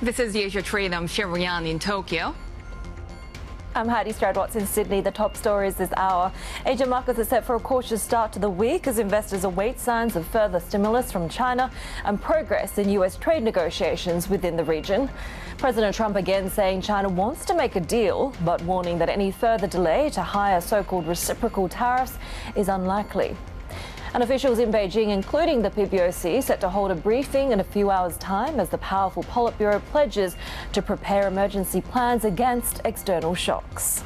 This is the Asia Trade. I'm Shery in Tokyo. I'm Haidi, Stroud-Watts in Sydney. The top stories this hour. Asian markets are set for a cautious start to the week as investors await signs of further stimulus from China and progress in US trade negotiations within the region. President Trump again saying China wants to make a deal, but warning that any further delay to higher so-called reciprocal tariffs is unlikely. And officials in Beijing, including the PBOC, set to hold a briefing in a few hours' time as the powerful Politburo pledges to prepare emergency plans against external shocks.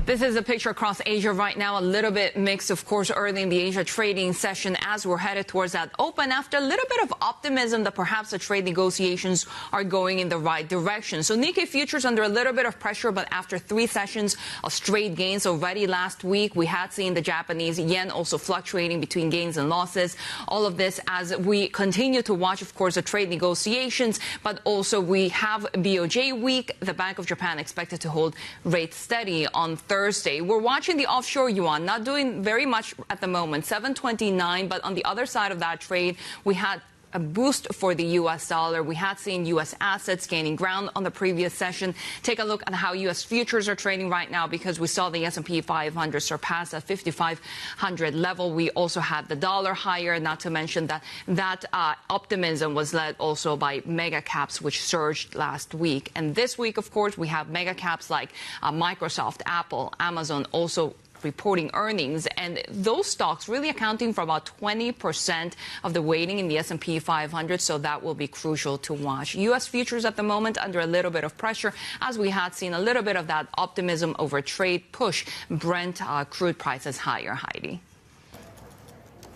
This is a picture across Asia right now, a little bit mixed, of course, early in the Asia trading session as we're headed towards that open after a little bit of optimism that perhaps the trade negotiations are going in the right direction. So Nikkei futures under a little bit of pressure, but after 3 sessions of straight gains already last week, we had seen the Japanese yen also fluctuating between gains and losses. All of this as we continue to watch, of course, the trade negotiations, but also we have BOJ week. The Bank of Japan expected to hold rates steady on Thursday. We're watching the offshore yuan, not doing very much at the moment, 729. But on the other side of that trade, we had a boost for the U.S. dollar. We had seen U.S. assets gaining ground on the previous session. Take a look at how U.S. futures are trading right now because we saw the S&P 500 surpass that 5,500 level. We also had the dollar higher, not to mention that optimism was led also by mega caps, which surged last week. And this week, of course, we have mega caps like Microsoft, Apple, Amazon also reporting earnings, and those stocks really accounting for about 20% of the weighting in the S&P 500, so that will be crucial to watch. U.S. futures at the moment under a little bit of pressure as we had seen a little bit of that optimism over trade push Brent crude prices higher, Heidi.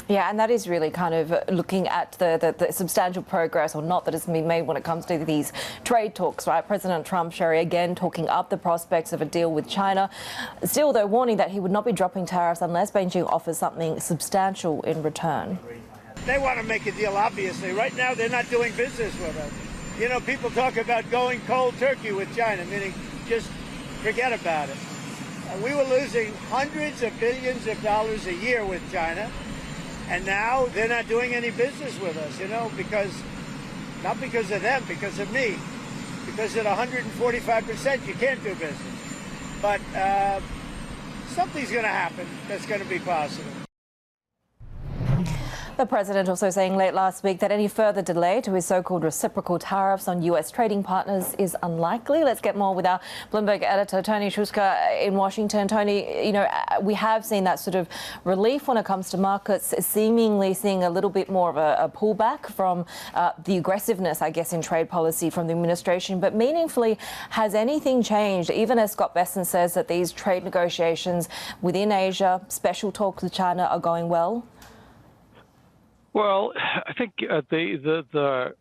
Yeah, and that is really kind of looking at the substantial progress or not that has been made when it comes to these trade talks, right? President Trump, Shery, again talking up the prospects of a deal with China. Still, though, warning that he would not be dropping tariffs unless Beijing offers something substantial in return. They want to make a deal, obviously. Right now, they're not doing business with us. You know, people talk about going cold turkey with China, meaning just forget about it. We were losing hundreds of billions of dollars a year with China. And now they're not doing any business with us, you know, not because of them, because of me. Because at 145%, you can't do business. But something's going to happen that's going to be positive. The president also saying late last week that any further delay to his so-called reciprocal tariffs on U.S. trading partners is unlikely. Let's get more with our Bloomberg editor, Tony Shuska in Washington. Tony, you know, we have seen that sort of relief when it comes to markets, seemingly seeing a little bit more of a pullback from the aggressiveness, I guess, in trade policy from the administration. But meaningfully, has anything changed, even as Scott Besson says that these trade negotiations within Asia, special talks with China, are going well? Well, I think the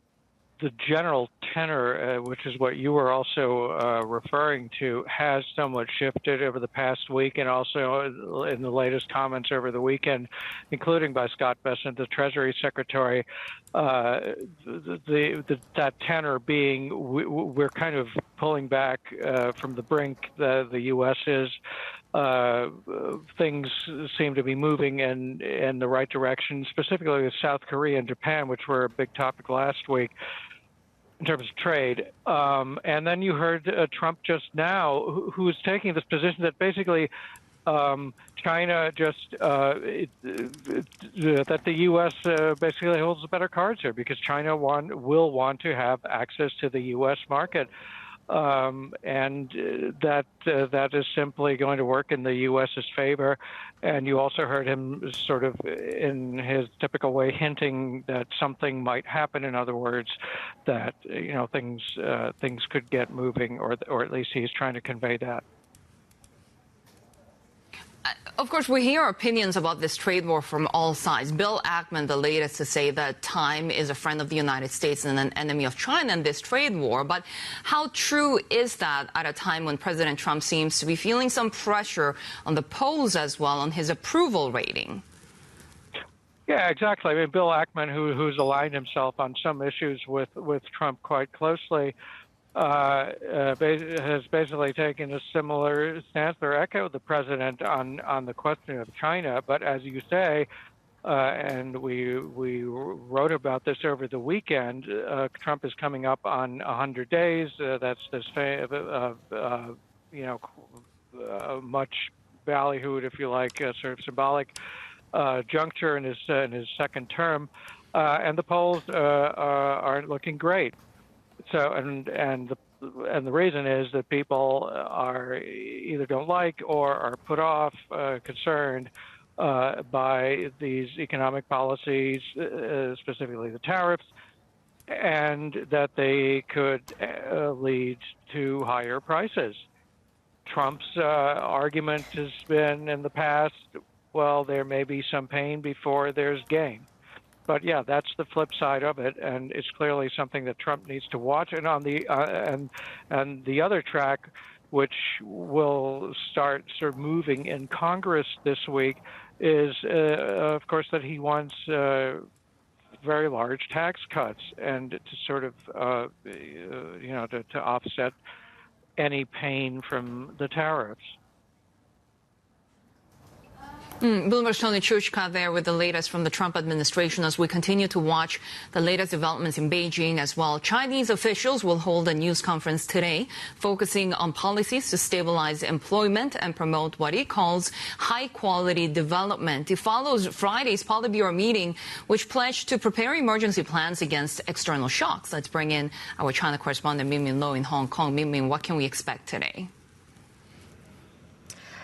general tenor, which is what you were also referring to, has somewhat shifted over the past week, and also in the latest comments over the weekend, including by Scott Bessent, the Treasury Secretary. That tenor being we're kind of pulling back from the brink. The U.S. is. Things seem to be moving in the right direction, specifically with South Korea and Japan, which were a big topic last week in terms of trade. And then you heard Trump just now, who is taking this position that basically China just that the U.S. basically holds the better cards here because China will want to have access to the U.S. market. And that is simply going to work in the U.S.'s favor. And you also heard him sort of in his typical way hinting that something might happen. In other words, that, you know, things could get moving, or at least he's trying to convey that. Of course, we hear opinions about this trade war from all sides. Bill Ackman, the latest to say that time is a friend of the United States and an enemy of China in this trade war. But how true is that at a time when President Trump seems to be feeling some pressure on the polls as well on his approval rating? Yeah, exactly. I mean, Bill Ackman, who's aligned himself on some issues with Trump quite closely, has basically taken a similar stance or echoed the president on the question of China. But as you say, and we wrote about this over the weekend. Trump is coming up on 100 days. That's this much ballyhooed, if you like, sort of symbolic juncture in his second term, and the polls aren't looking great. So, and the reason is that people are either don't like or are put off, concerned by these economic policies, specifically the tariffs, and that they could lead to higher prices. Trump's argument has been in the past, well, there may be some pain before there's gain. But yeah, that's the flip side of it, and it's clearly something that Trump needs to watch. And on the and the other track, which will start sort of moving in Congress this week, is of course that he wants very large tax cuts and to sort of to offset any pain from the tariffs. Bloomberg's Tony Chushka there with the latest from the Trump administration as we continue to watch the latest developments in Beijing as well. Chinese officials will hold a news conference today focusing on policies to stabilize employment and promote what he calls high-quality development. It follows Friday's Politburo meeting, which pledged to prepare emergency plans against external shocks. Let's bring in our China correspondent Min Lo in Hong Kong. Min, what can we expect today?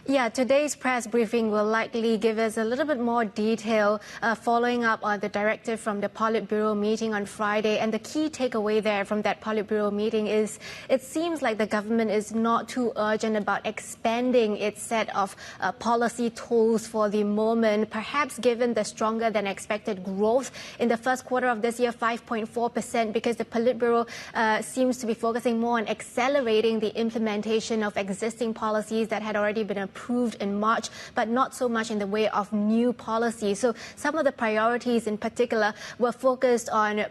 Yeah, today's press briefing will likely give us a little bit more detail following up on the directive from the Politburo meeting on Friday. And the key takeaway there from that Politburo meeting is it seems like the government is not too urgent about expanding its set of policy tools for the moment, perhaps given the stronger than expected growth in the first quarter of this year, 5.4%, because the Politburo seems to be focusing more on accelerating the implementation of existing policies that had already been approved in March, but not so much in the way of new policies. So some of the priorities in particular were focused on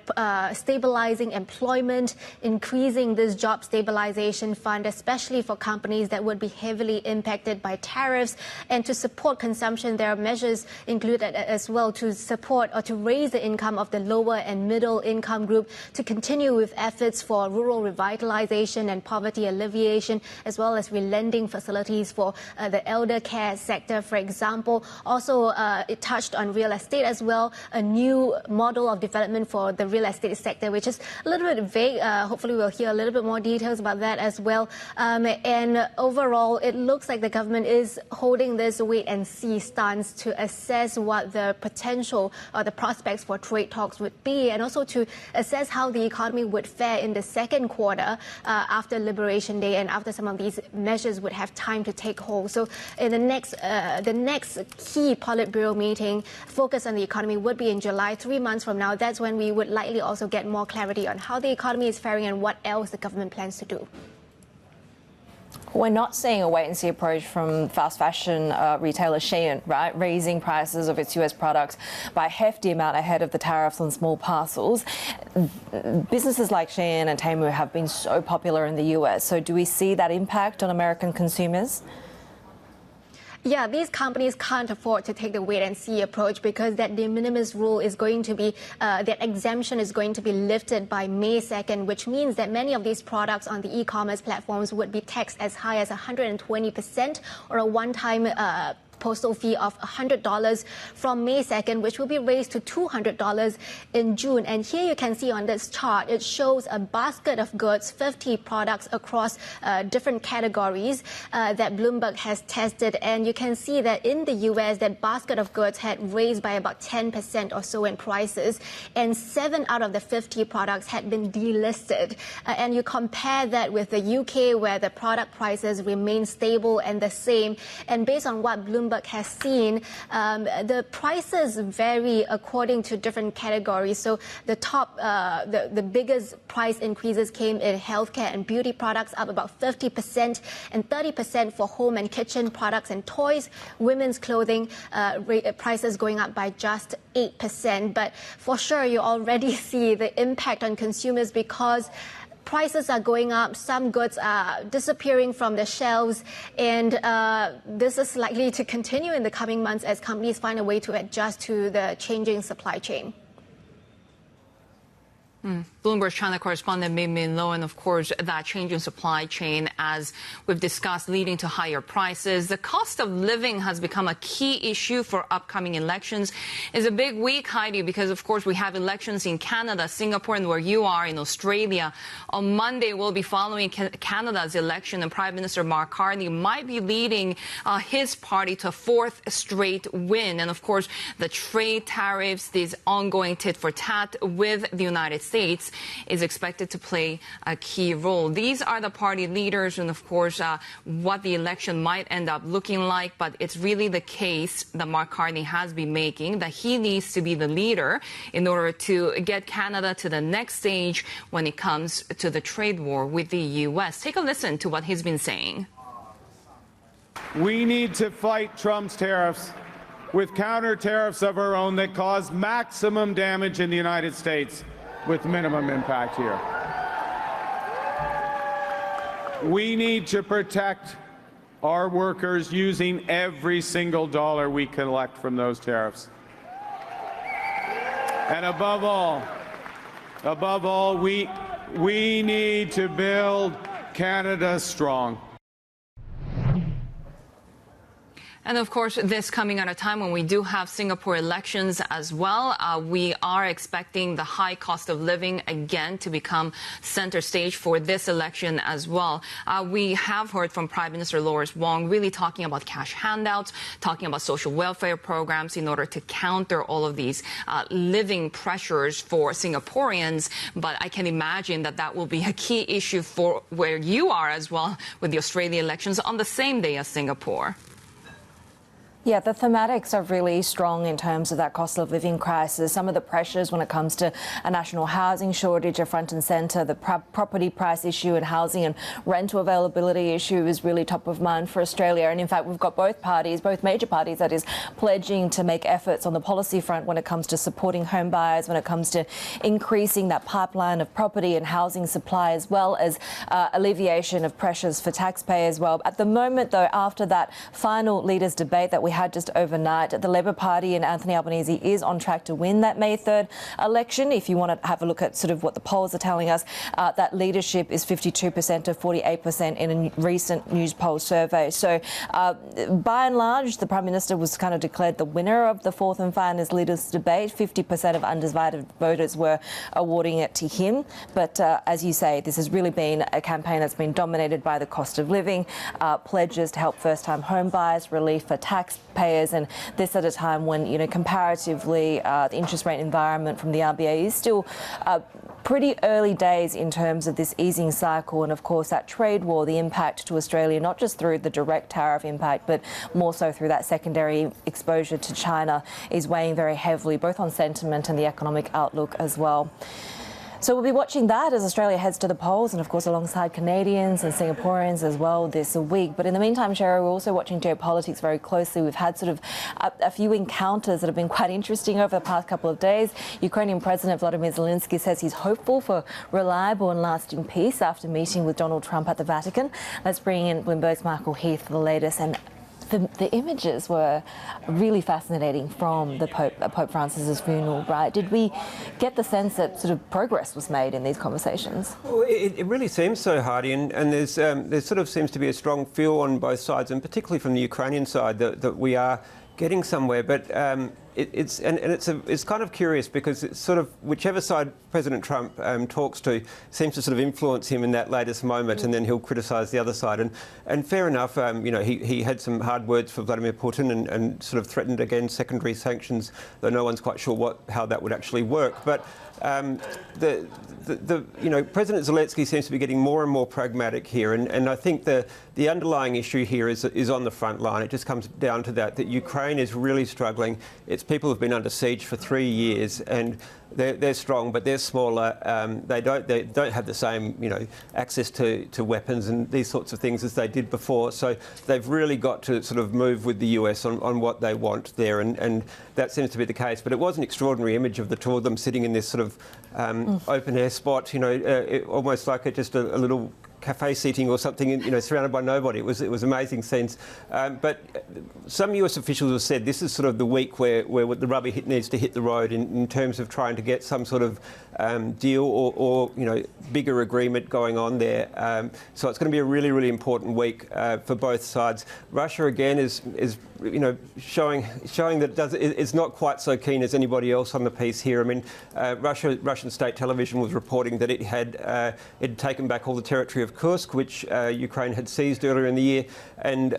stabilizing employment, increasing this job stabilization fund, especially for companies that would be heavily impacted by tariffs. And to support consumption, there are measures included as well to support or to raise the income of the lower and middle income group, to continue with efforts for rural revitalization and poverty alleviation, as well as relending facilities for the elder care sector, for example. Also, it touched on real estate as well, a new model of development for the real estate sector, which is a little bit vague. Hopefully, we'll hear a little bit more details about that as well. And overall, it looks like the government is holding this wait-and-see stance to assess what the potential or the prospects for trade talks would be, and also to assess how the economy would fare in the second quarter after Liberation Day and after some of these measures would have time to take hold. So in the next key Politburo meeting focused on the economy would be in July, 3 months from now. That's when we would likely also get more clarity on how the economy is faring and what else the government plans to do. We're not seeing a wait-and-see approach from fast fashion retailer Shein, right? Raising prices of its US products by a hefty amount ahead of the tariffs on small parcels. Businesses like Shein and Temu have been so popular in the US. So do we see that impact on American consumers? Yeah, these companies can't afford to take the wait-and-see approach because that de minimis rule is going to be, that exemption is going to be lifted by May 2nd, which means that many of these products on the e-commerce platforms would be taxed as high as 120% or a one-time postal fee of $100 from May 2nd, which will be raised to $200 in June. And here you can see on this chart, it shows a basket of goods, 50 products across different categories that Bloomberg has tested. And you can see that in the US, that basket of goods had raised by about 10% or so in prices. And 7 out of the 50 products had been delisted. And you compare that with the UK, where the product prices remain stable and the same. And based on what Bloomberg has seen, the prices vary according to different categories. So the top, the biggest price increases came in healthcare and beauty products, up about 50%, and 30% for home and kitchen products and toys. Women's clothing prices going up by just 8%. But for sure, you already see the impact on consumers because prices are going up, some goods are disappearing from the shelves, and this is likely to continue in the coming months as companies find a way to adjust to the changing supply chain. Bloomberg China correspondent Min Lo, and of course that change in supply chain, as we've discussed, leading to higher prices. The cost of living has become a key issue for upcoming elections. It's a big week, Haidi, because of course we have elections in Canada, Singapore, and where you are in Australia. On Monday, we'll be following Canada's election, and Prime Minister Mark Carney might be leading his party to a fourth straight win. And of course, the trade tariffs, these ongoing tit for tat with the United States, is expected to play a key role. These are the party leaders and, of course, what the election might end up looking like. But it's really the case that Mark Carney has been making, that he needs to be the leader in order to get Canada to the next stage when it comes to the trade war with the U.S. Take a listen to what he's been saying. We need to fight Trump's tariffs with counter tariffs of our own that cause maximum damage in the United States, with minimum impact here. We need to protect our workers using every single dollar we collect from those tariffs. And above all, we need to build Canada strong. And of course, this coming at a time when we do have Singapore elections as well. We are expecting the high cost of living again to become center stage for this election as well. We have heard from Prime Minister Lawrence Wong really talking about cash handouts, talking about social welfare programs in order to counter all of these living pressures for Singaporeans. But I can imagine that that will be a key issue for where you are as well with the Australia elections on the same day as Singapore. Yeah, the thematics are really strong in terms of that cost of living crisis. Some of the pressures when it comes to a national housing shortage are front and centre. The property price issue and housing and rental availability issue is really top of mind for Australia. And in fact, we've got both parties, both major parties, that is, pledging to make efforts on the policy front when it comes to supporting home buyers, when it comes to increasing that pipeline of property and housing supply, as well as alleviation of pressures for taxpayers. Well, at the moment, though, after that final leaders' debate that we had just overnight, the Labor Party and Anthony Albanese is on track to win that May 3rd election. If you want to have a look at sort of what the polls are telling us, that leadership is 52% to 48% in a recent news poll survey. So by and large, the Prime Minister was kind of declared the winner of the fourth and finals leaders' debate. 50% of undivided voters were awarding it to him. But as you say, this has really been a campaign that's been dominated by the cost of living, pledges to help first-time home buyers, relief for taxpayers, and this at a time when, you know, comparatively the interest rate environment from the RBA is still pretty early days in terms of this easing cycle. And of course, that trade war, the impact to Australia, not just through the direct tariff impact, but more so through that secondary exposure to China, is weighing very heavily both on sentiment and the economic outlook as well. So we'll be watching that as Australia heads to the polls, and of course alongside Canadians and Singaporeans as well this week. But in the meantime, Shery, we're also watching geopolitics very closely. We've had sort of a few encounters that have been quite interesting over the past couple of days. Ukrainian President Vladimir Zelenskiy says he's hopeful for reliable and lasting peace after meeting with Donald Trump at the Vatican. Let's bring in Bloomberg's Michael Heath for the latest. And the images were really fascinating from the Pope Francis's funeral, right? Did we get the sense that sort of progress was made in these conversations? Well, it really seems so, Haidi, and there sort of seems to be a strong feel on both sides, and particularly from the Ukrainian side, that we are getting somewhere. But it's kind of curious because it's sort of whichever side President Trump talks to seems to sort of influence him in that latest moment, and then he'll criticise the other side. And fair enough, you know, he had some hard words for Vladimir Putin and sort of threatened again secondary sanctions, though no one's quite sure how that would actually work. But you know, President Zelenskiy seems to be getting more and more pragmatic here, and I think the underlying issue here is on the front line. It just comes down to that Ukraine is really struggling. It's markets. People have been under siege for 3 years, and they're strong, but they're smaller. They don't have the same, access to weapons and these sorts of things as they did before. So they've really got to sort of move with the US on what they want there, and that seems to be the case. But it was an extraordinary image of the two of them sitting in this sort of open air spot, almost like just a little cafe seating or something, surrounded by nobody. It was amazing scenes. But some US officials have said this is sort of the week where the rubber needs to hit the road in terms of trying to get some sort of deal or bigger agreement going on there. So it's going to be a really, really important week for both sides. Russia again is showing that it's not quite so keen as anybody else on the piece here. I mean, Russian state television was reporting that it had taken back all the territory of Kursk, which Ukraine had seized earlier in the year, and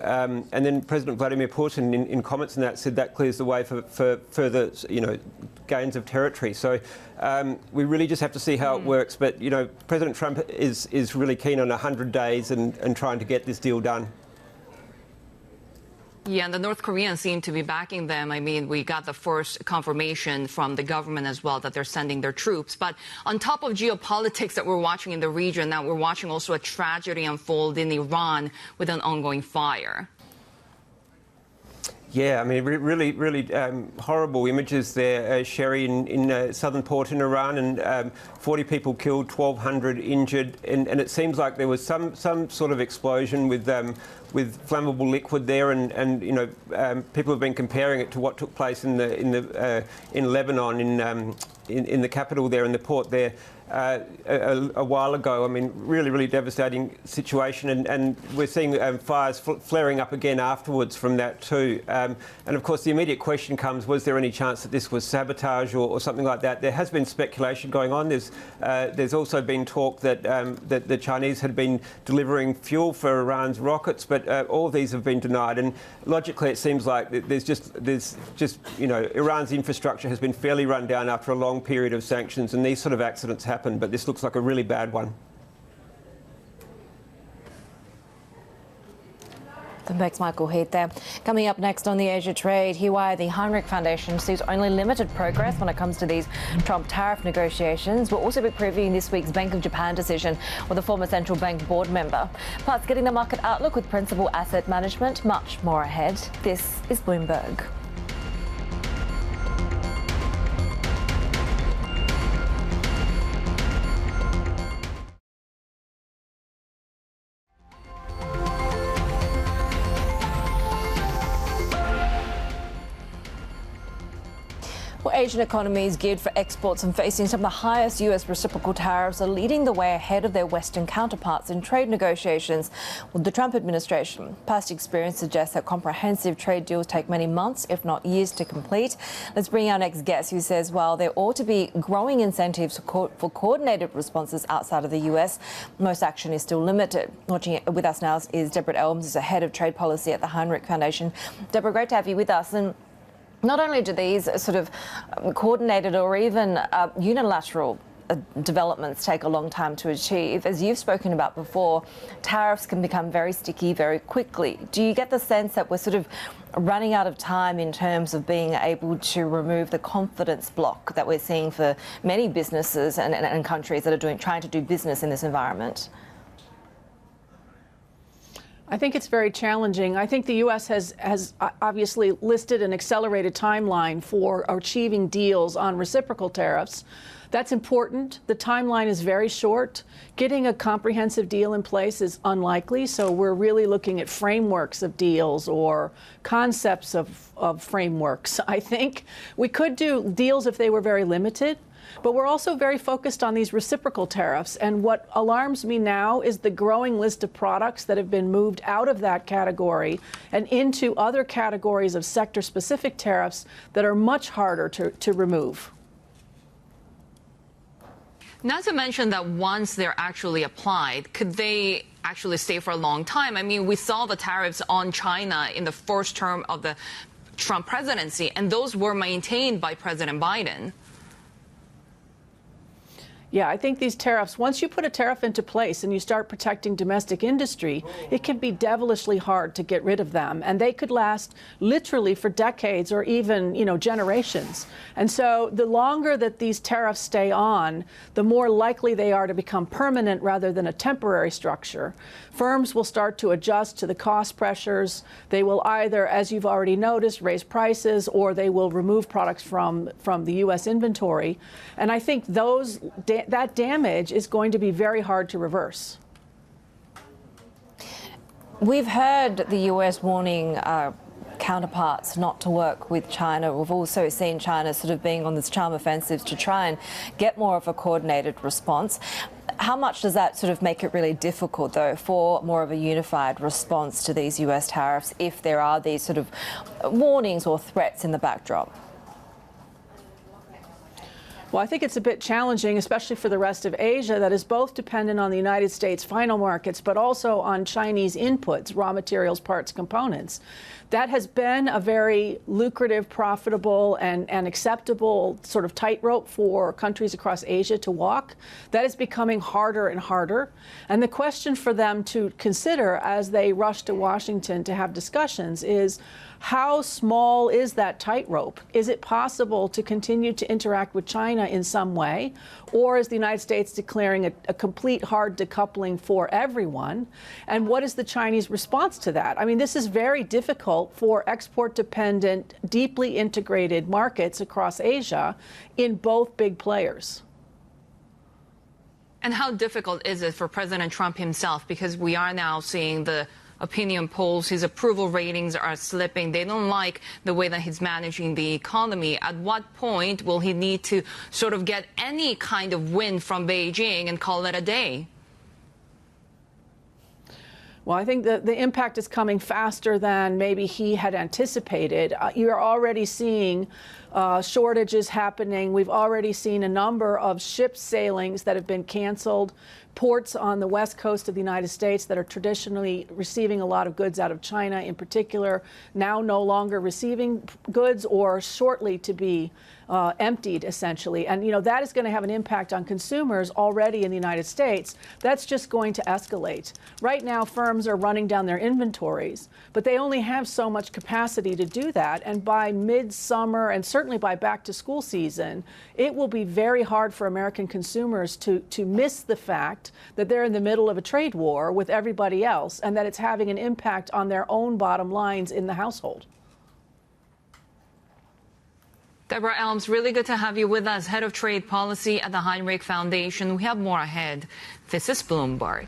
then President Vladimir Putin, in comments on that, said that clears the way for further, gains of territory. So we really just have to see how it works. But President Trump is really keen on 100 days and trying to get this deal done. Yeah, and the North Koreans seem to be backing them. I mean, we got the first confirmation from the government as well that they're sending their troops. But on top of geopolitics that we're watching in the region, now we're watching also a tragedy unfold in Iran with an ongoing fire. Yeah, I mean, really horrible images there, Shery, in southern port in Iran, and 40 people killed, 1,200 injured, and it seems like there was some sort of explosion with flammable liquid there, and people have been comparing it to what took place in Lebanon, in the capital there, in the port there. A while ago. I mean, really devastating situation, and we're seeing fires flaring up again afterwards from that too. And of course, the immediate question comes: was there any chance that this was sabotage or something like that? There has been speculation going on. There's also been talk that that the Chinese had been delivering fuel for Iran's rockets, but all of these have been denied. And logically, it seems like there's just Iran's infrastructure has been fairly run down after a long period of sanctions, and these sort of accidents happen. But this looks like a really bad one. Thanks, Michael Heath there. Coming up next on the Asia Trade, here why the Hinrich Foundation sees only limited progress when it comes to these Trump tariff negotiations. We'll also be previewing this week's Bank of Japan decision with a former central bank board member. Plus, getting the market outlook with Principal Asset Management. Much more ahead. This is Bloomberg. Well, Asian economies geared for exports and facing some of the highest US reciprocal tariffs are leading the way ahead of their Western counterparts in trade negotiations with the Trump administration. Past experience suggests that comprehensive trade deals take many months, if not years, to complete. Let's bring our next guest, who says while there ought to be growing incentives for coordinated responses outside of the US, most action is still limited. Watching it with us now is Deborah Elms, who's the head of trade policy at the Hinrich Foundation. Deborah, great to have you with us. And not only do these sort of coordinated or even unilateral developments take a long time to achieve, as you've spoken about before, tariffs can become very sticky very quickly. Do you get the sense that we're sort of running out of time in terms of being able to remove the confidence block that we're seeing for many businesses and countries that are trying to do business in this environment? I think it's very challenging. I think the U.S. has obviously listed an accelerated timeline for achieving deals on reciprocal tariffs. That's important. The timeline is very short. Getting a comprehensive deal in place is unlikely, so we're really looking at frameworks of deals or concepts of frameworks. I think we could do deals if they were very limited. But we're also very focused on these reciprocal tariffs. And what alarms me now is the growing list of products that have been moved out of that category and into other categories of sector-specific tariffs that are much harder to remove. Not to mention that once they're actually applied, could they actually stay for a long time? I mean, we saw the tariffs on China in the first term of the Trump presidency, and those were maintained by President Biden. Yeah, I think these tariffs, once you put a tariff into place and you start protecting domestic industry, it can be devilishly hard to get rid of them. And they could last literally for decades or even, generations. And so the longer that these tariffs stay on, the more likely they are to become permanent rather than a temporary structure. Firms will start to adjust to the cost pressures. They will either, as you've already noticed, raise prices, or they will remove products from the U.S. inventory. And I think that damage is going to be very hard to reverse. We've heard the US warning counterparts not to work with China. We've also seen China sort of being on this charm offensive to try and get more of a coordinated response. How much does that sort of make it really difficult, though, for more of a unified response to these US tariffs if there are these sort of warnings or threats in the backdrop? Well, I think it's a bit challenging, especially for the rest of Asia, that is both dependent on the United States final markets, but also on Chinese inputs, raw materials, parts, components. That has been a very lucrative, profitable, and acceptable sort of tightrope for countries across Asia to walk. That is becoming harder and harder. And the question for them to consider as they rush to Washington to have discussions is, how small is that tightrope? Is it possible to continue to interact with China in some way? Or is the United States declaring a complete hard decoupling for everyone? And what is the Chinese response to that? I mean, this is very difficult for export-dependent, deeply integrated markets across Asia in both big players. And how difficult is it for President Trump himself? Because we are now seeing the opinion polls, his approval ratings are slipping. They don't like the way that he's managing the economy. At what point will he need to sort of get any kind of win from Beijing and call it a day? Well, I think the impact is coming faster than maybe he had anticipated. You're already seeing shortages happening. We've already seen a number of ship sailings that have been canceled. Ports on the west coast of the United States that are traditionally receiving a lot of goods out of China in particular, now no longer receiving goods or shortly to be emptied, essentially. And, that is going to have an impact on consumers already in the United States. That's just going to escalate. Right now, firms are running down their inventories, but they only have so much capacity to do that. And by midsummer and certainly by back to school season, it will be very hard for American consumers to miss the fact that they're in the middle of a trade war with everybody else and that it's having an impact on their own bottom lines in the household. Deborah Elms, really good to have you with us, Head of Trade Policy at the Hinrich Foundation. We have more ahead. This is Bloomberg.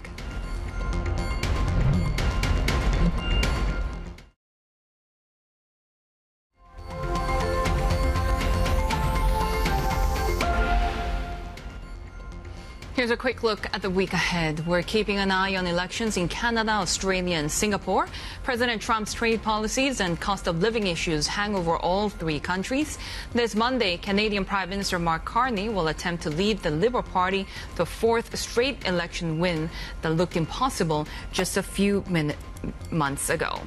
Here's a quick look at the week ahead. We're keeping an eye on elections in Canada, Australia, and Singapore. President Trump's trade policies and cost of living issues hang over all three countries. This Monday, Canadian Prime Minister Mark Carney will attempt to lead the Liberal Party to a fourth straight election win that looked impossible just a few months ago.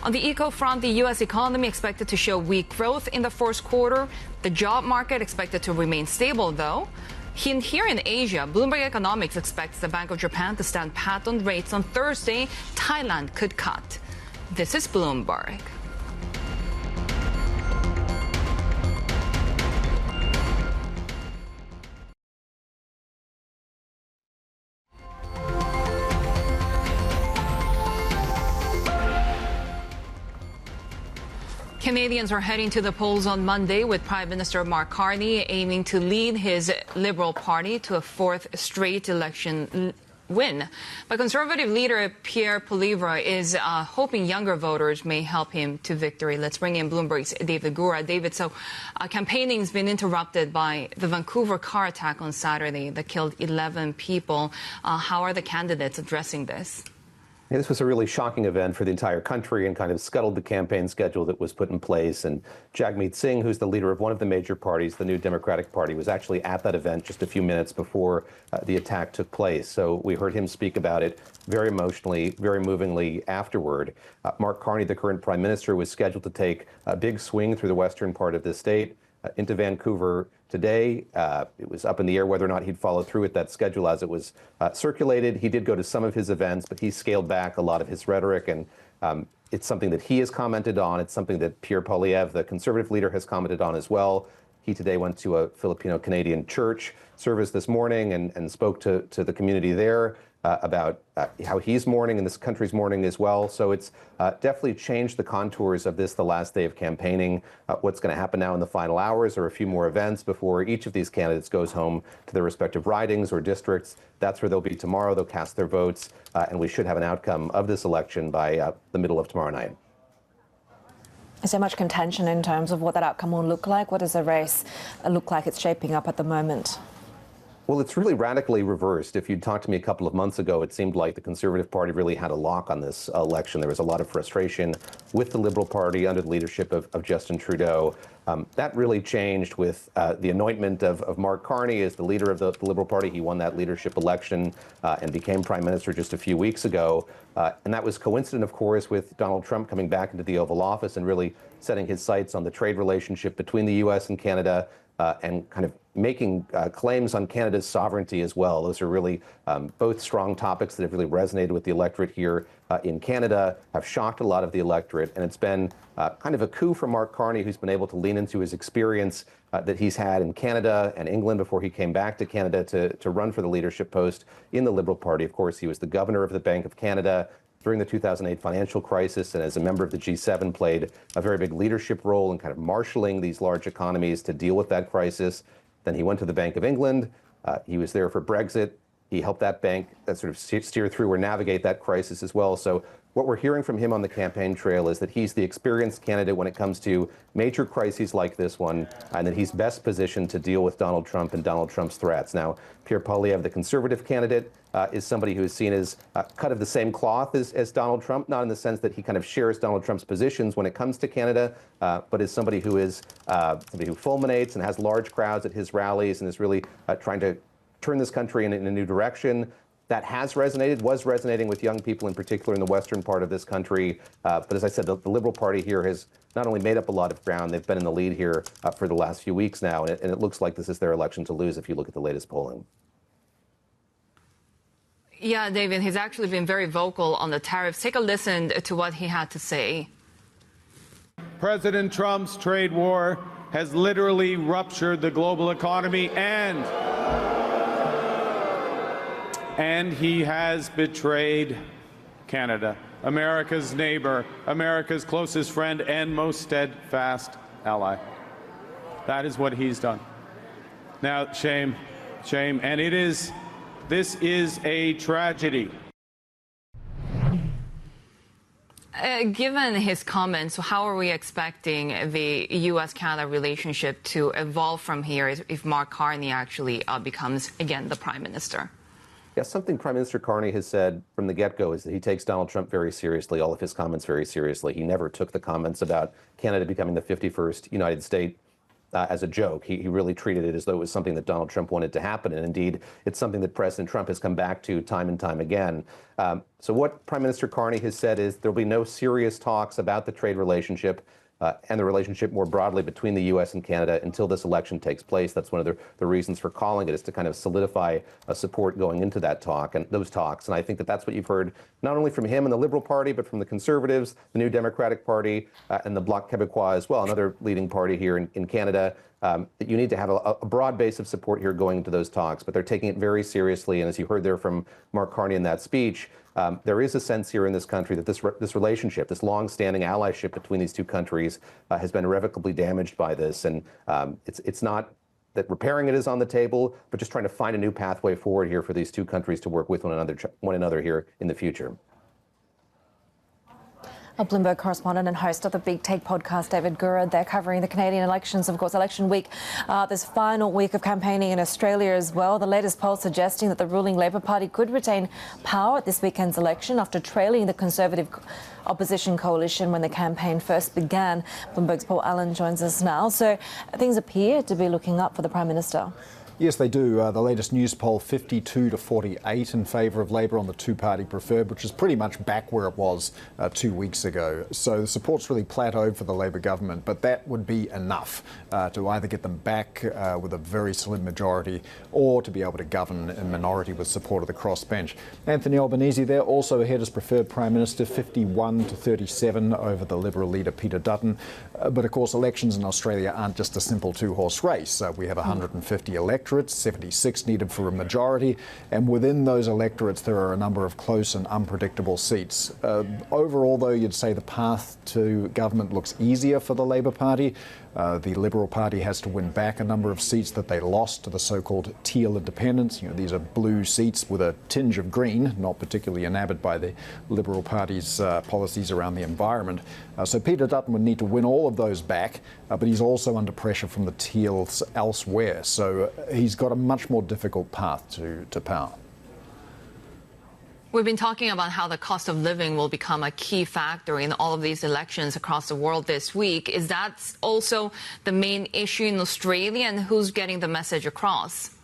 On the eco front, the U.S. economy expected to show weak growth in the first quarter. The job market expected to remain stable, though. Here in Asia, Bloomberg Economics expects the Bank of Japan to stand pat on rates on Thursday. Thailand could cut. This is Bloomberg. Canadians are heading to the polls on Monday with Prime Minister Mark Carney aiming to lead his Liberal Party to a fourth straight election win. But Conservative leader Pierre Politburo is hoping younger voters may help him to victory. Let's bring in Bloomberg's David Gura. David, so campaigning has been interrupted by the Vancouver car attack on Saturday that killed 11 people. How are the candidates addressing this? Yeah, this was a really shocking event for the entire country and kind of scuttled the campaign schedule that was put in place. And Jagmeet Singh, who's the leader of one of the major parties, the New Democratic Party, was actually at that event just a few minutes before the attack took place. So we heard him speak about it very emotionally, very movingly afterward. Mark Carney, the current prime minister, was scheduled to take a big swing through the western part of the state. into Vancouver today. It was up in the air whether or not he'd follow through with that schedule as it was circulated. He did go to some of his events, but he scaled back a lot of his rhetoric, and it's something that he has commented on. It's something that Pierre Poilievre, the Conservative leader, has commented on as well. He today went to a Filipino-Canadian church service this morning and spoke to the community there about how he's mourning and this country's mourning as well. So it's definitely changed the contours of this, the last day of campaigning. What's going to happen now in the final hours are a few more events before each of these candidates goes home to their respective ridings or districts. That's where they'll be tomorrow. They'll cast their votes, and we should have an outcome of this election by the middle of tomorrow night. Is there much contention in terms of what that outcome will look like? What does the race look like it's shaping up at the moment? Well, it's really radically reversed. If you'd talked to me a couple of months ago, it seemed like the Conservative Party really had a lock on this election. There was a lot of frustration with the Liberal Party under the leadership of Justin Trudeau. That really changed with the anointment of Mark Carney as the leader of the Liberal Party. He won that leadership election and became Prime Minister just a few weeks ago. And that was coincident, of course, with Donald Trump coming back into the Oval Office and really setting his sights on the trade relationship between the U.S. and Canada. And kind of making claims on Canada's sovereignty as well. Those are really both strong topics that have really resonated with the electorate here in Canada, have shocked a lot of the electorate. And it's been kind of a coup for Mark Carney, who's been able to lean into his experience that he's had in Canada and England before he came back to Canada to run for the leadership post in the Liberal Party. Of course, he was the governor of the Bank of Canada during the 2008 financial crisis, and as a member of the G7 played a very big leadership role in kind of marshalling these large economies to deal with that crisis. Then he went to the Bank of England. He was there for Brexit. He helped that bank sort of steer through or navigate that crisis as well. So what we're hearing from him on the campaign trail is that he's the experienced candidate when it comes to major crises like this one, and that he's best positioned to deal with Donald Trump and Donald Trump's threats. Now, Pierre Poilievre, the Conservative candidate, is somebody who is seen as cut of the same cloth as Donald Trump, not in the sense that he kind of shares Donald Trump's positions when it comes to Canada, but is somebody who is somebody who fulminates and has large crowds at his rallies and is really trying to turn this country in a new direction. That has resonated, was resonating with young people in particular in the western part of this country. But as I said, the Liberal Party here has not only made up a lot of ground, they've been in the lead here for the last few weeks now, and it looks like this is their election to lose if you look at the latest polling. Yeah, David, he's actually been very vocal on the tariffs. Take a listen to what he had to say. President Trump's trade war has literally ruptured the global economy, and he has betrayed Canada, America's neighbor, America's closest friend, and most steadfast ally. That is what he's done. Now, shame, and this is a tragedy. Given his comments, how are we expecting the U.S.-Canada relationship to evolve from here if Mark Carney actually becomes, again, the Prime Minister? Yeah, something Prime Minister Carney has said from the get-go is that he takes Donald Trump very seriously, all of his comments very seriously. He never took the comments about Canada becoming the 51st United States as a joke. He really treated it as though it was something that Donald Trump wanted to happen. And indeed, it's something that President Trump has come back to time and time again. So what Prime Minister Carney has said is there'll be no serious talks about the trade relationship and the relationship more broadly between the U.S. and Canada until this election takes place. That's one of the reasons for calling it, is to kind of solidify a support going into that talk and those talks. And I think that that's what you've heard not only from him and the Liberal Party, but from the Conservatives, the New Democratic Party, and the Bloc Québécois as well, another leading party here in Canada. That you need to have a broad base of support here going into those talks, but they're taking it very seriously. And as you heard there from Mark Carney in that speech, there is a sense here in this country that this relationship, this long-standing allyship between these two countries has been irrevocably damaged by this. And it's not that repairing it is on the table, but just trying to find a new pathway forward here for these two countries to work with one another here in the future. A Bloomberg correspondent and host of the Big Take podcast, David Gura. They're covering the Canadian elections, of course, election week. This final week of campaigning in Australia as well. The latest poll suggesting that the ruling Labor Party could retain power at this weekend's election after trailing the Conservative opposition coalition when the campaign first began. Bloomberg's Paul Allen joins us now. So things appear to be looking up for the Prime Minister. Yes, they do. The latest news poll, 52 to 48 in favour of Labor on the two-party preferred, which is pretty much back where it was 2 weeks ago. So the support's really plateaued for the Labor government, but that would be enough to either get them back with a very slim majority or to be able to govern in minority with support of the crossbench. Anthony Albanese there, also ahead as preferred Prime Minister, 51 to 37 over the Liberal leader Peter Dutton. But of course, elections in Australia aren't just a simple two-horse race. We have 150 electorates, 76 needed for a majority, and within those electorates there are a number of close and unpredictable seats. Overall, though, you'd say the path to government looks easier for the Labor Party. The Liberal Party has to win back a number of seats that they lost to the so-called teal independents. These are blue seats with a tinge of green, not particularly enamoured by the Liberal Party's policies around the environment. So Peter Dutton would need to win all of those back, but he's also under pressure from the teals elsewhere. So he's got a much more difficult path to power. We've been talking about how the cost of living will become a key factor in all of these elections across the world this week. Is that also the main issue in Australia, and who's getting the message across?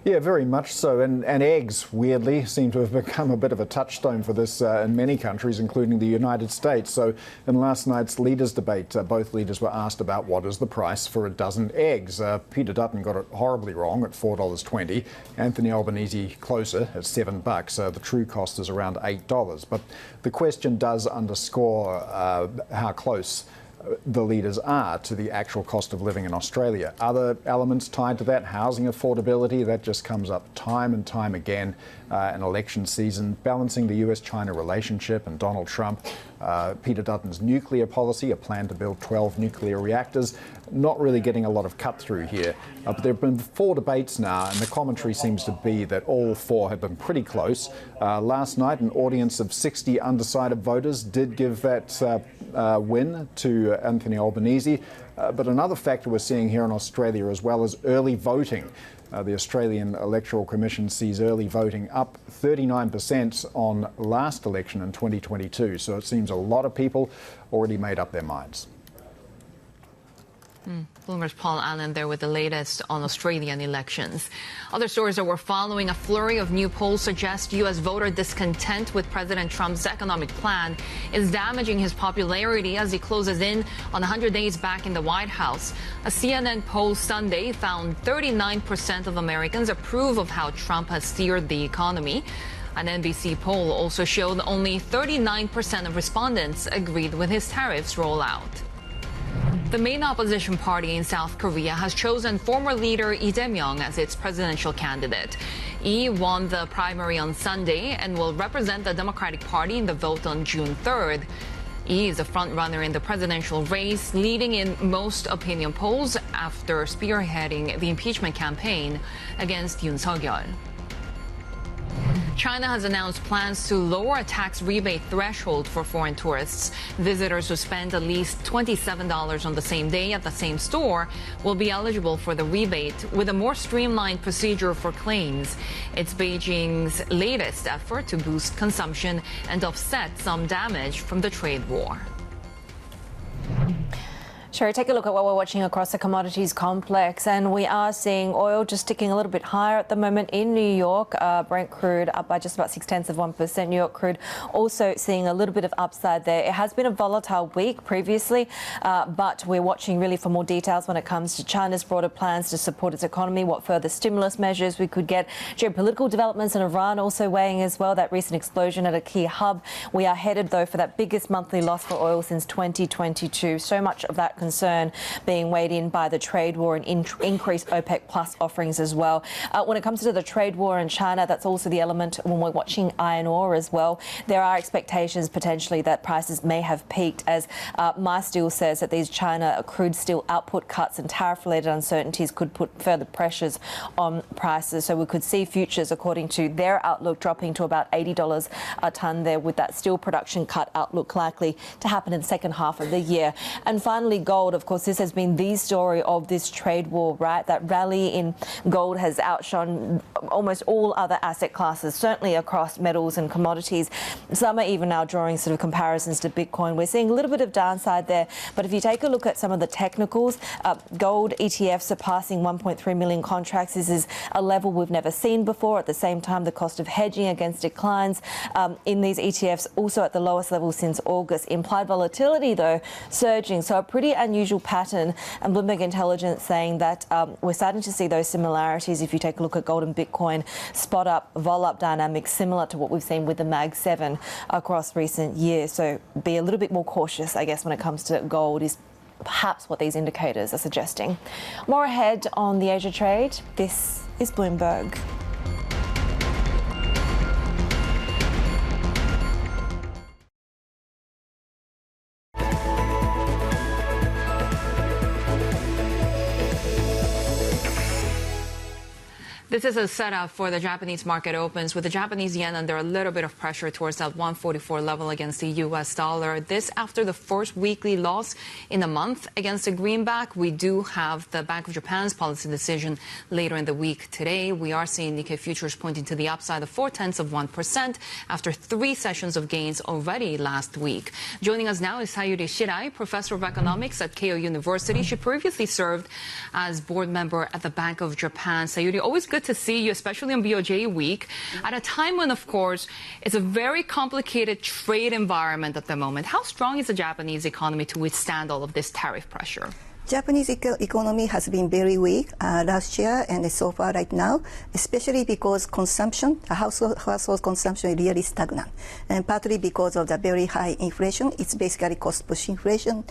Yeah, very much so. And eggs, weirdly, seem to have become a bit of a touchstone for this in many countries, including the United States. So in last night's leaders' debate, both leaders were asked about what is the price for a dozen eggs. Peter Dutton got it horribly wrong at $4.20. Anthony Albanese closer at $7. The true cost is around $8. But the question does underscore how close the leaders are to the actual cost of living in Australia. Other elements tied to that, housing affordability, that just comes up time and time again in election season. Balancing the US-China relationship and Donald Trump, Peter Dutton's nuclear policy, a plan to build 12 nuclear reactors, not really getting a lot of cut through here. But there have been 4 debates now, and the commentary seems to be that all 4 have been pretty close. Last night, an audience of 60 undecided voters did give that win to Anthony Albanese. But another factor we're seeing here in Australia as well is early voting. The Australian Electoral Commission sees early voting up 39% on last election in 2022. So it seems a lot of people already made up their minds. Bloomberg's Paul Allen there with the latest on Australian elections. Other stories that we're following, a flurry of new polls suggest U.S. voter discontent with President Trump's economic plan is damaging his popularity as he closes in on 100 days back in the White House. A CNN poll Sunday found 39% of Americans approve of how Trump has steered the economy. An NBC poll also showed only 39% of respondents agreed with his tariffs rollout. The main opposition party in South Korea has chosen former leader Lee Jae-myung as its presidential candidate. Lee won the primary on Sunday and will represent the Democratic Party in the vote on June 3rd. Lee is a frontrunner in the presidential race, leading in most opinion polls after spearheading the impeachment campaign against Yoon Suk-yeol. China has announced plans to lower a tax rebate threshold for foreign tourists. Visitors who spend at least $27 on the same day at the same store will be eligible for the rebate, with a more streamlined procedure for claims. It's Beijing's latest effort to boost consumption and offset some damage from the trade war. Shery, take a look at what we're watching across the commodities complex, and we are seeing oil just ticking a little bit higher at the moment in New York. Brent crude up by just about 0.6%. New York crude also seeing a little bit of upside there. It has been a volatile week previously, but we're watching really for more details when it comes to China's broader plans to support its economy, what further stimulus measures we could get, geopolitical developments in Iran also weighing as well, that recent explosion at a key hub. We are headed, though, for that biggest monthly loss for oil since 2022. So much of that concern being weighed in by the trade war and increased OPEC plus offerings as well. When it comes to the trade war in China, that's also the element when we're watching iron ore as well. There are expectations potentially that prices may have peaked, as MySteel says that these China crude steel output cuts and tariff-related uncertainties could put further pressures on prices. So we could see futures, according to their outlook, dropping to about $80 a tonne there, with that steel production cut outlook likely to happen in the second half of the year. And finally, gold, of course, this has been the story of this trade war, right? That rally in gold has outshone almost all other asset classes, certainly across metals and commodities. Some are even now drawing sort of comparisons to Bitcoin. We're seeing a little bit of downside there, but if you take a look at some of the technicals, gold ETFs surpassing 1.3 million contracts. This is a level we've never seen before. At the same time, the cost of hedging against declines in these ETFs also at the lowest level since August. Implied volatility, though, surging. So a pretty unusual pattern. And Bloomberg Intelligence saying that we're starting to see those similarities. If you take a look at gold and Bitcoin, spot up, vol up dynamics similar to what we've seen with the Mag 7 across recent years. So be a little bit more cautious, I guess, when it comes to gold is perhaps what these indicators are suggesting. More ahead on the Asia trade. This is Bloomberg. This is a setup for the Japanese market opens with the Japanese yen under a little bit of pressure towards that 144 level against the U.S. dollar. This after the first weekly loss in the month against the greenback. We do have the Bank of Japan's policy decision later in the week today. We are seeing Nikkei futures pointing to the upside of 0.4% after 3 sessions of gains already last week. Joining us now is Sayuri Shirai, professor of economics at Keio University. She previously served as board member at the Bank of Japan. Sayuri, always good to see you, especially on BOJ week, at a time when, of course, it's a very complicated trade environment at the moment. How strong is the Japanese economy to withstand all of this tariff pressure? Japanese economy has been very weak last year and so far right now, especially because consumption, household consumption is really stagnant. And partly because of the very high inflation, it's basically cost-push inflation.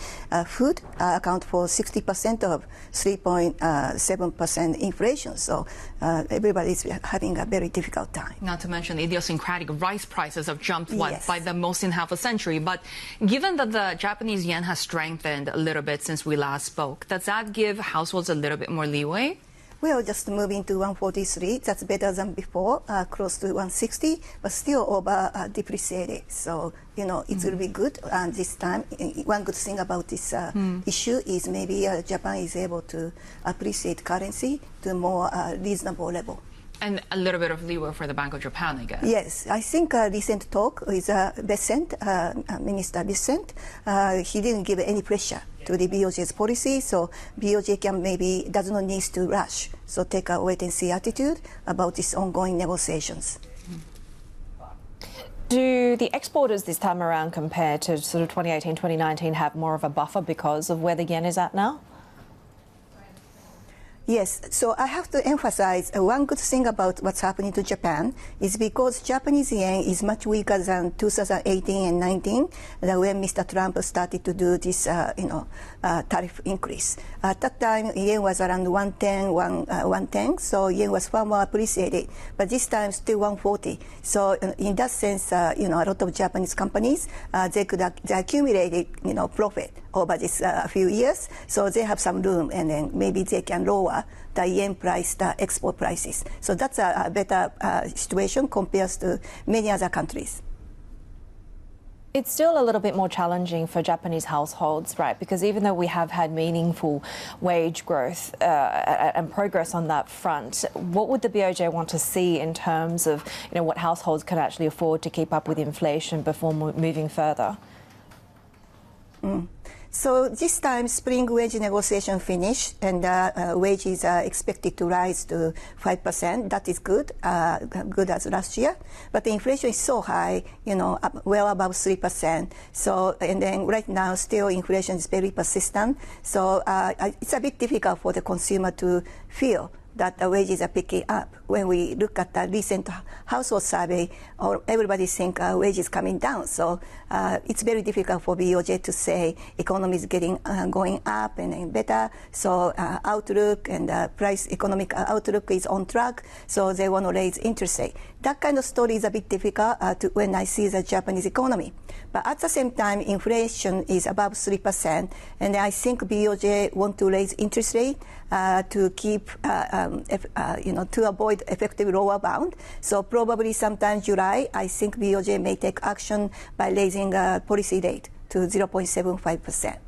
Food account for 60% of 3.7% inflation. So everybody is having a very difficult time. Not to mention idiosyncratic rice prices have jumped, Yes. by the most in half a century. But given that the Japanese yen has strengthened a little bit since we last spoke, does that give households a little bit more leeway? Well, just moving to 143, that's better than before, close to 160, but still over depreciated. So, it will be good this time. One good thing about this issue is maybe Japan is able to appreciate currency to a more reasonable level. And a little bit of leeway for the Bank of Japan, I guess. Yes, I think recent talk with Minister Besant, he didn't give any pressure to the BOJ's policy, so BOJ does not need to rush, so take a wait-and-see attitude about these ongoing negotiations. Do the exporters this time around compared to sort of 2018, 2019 have more of a buffer because of where the yen is at now? Yes, so I have to emphasize one good thing about what's happening to Japan is because Japanese yen is much weaker than 2018 and 19, when Mr. Trump started to do this, tariff increase. At that time, yen was around 110, so yen was far more appreciated. But this time, still 140. So in that sense, a lot of Japanese companies, they accumulated, profit over this few years, so they have some room, and then maybe they can lower the yen price, the export prices. So that's a better situation compared to many other countries. It's still a little bit more challenging for Japanese households, right? Because even though we have had meaningful wage growth and progress on that front, what would the BOJ want to see in terms of, what households can actually afford to keep up with inflation before moving further? So this time, spring wage negotiation finished, and wages are expected to rise to 5%. That is good, good as last year. But the inflation is so high, well above 3%. So, and then right now, still inflation is very persistent. So it's a bit difficult for the consumer to feel that the wages are picking up. When we look at the recent household survey, everybody think wages coming down. So it's very difficult for BOJ to say economy is going up and then better. So outlook and economic outlook is on track. So they want to raise interest rate. That kind of story is a bit difficult when I see the Japanese economy. But at the same time, inflation is above 3%, and I think BOJ want to raise interest rate to keep, to avoid effective lower bound. So probably sometime July, I think BOJ may take action by raising policy rate to 0.75%.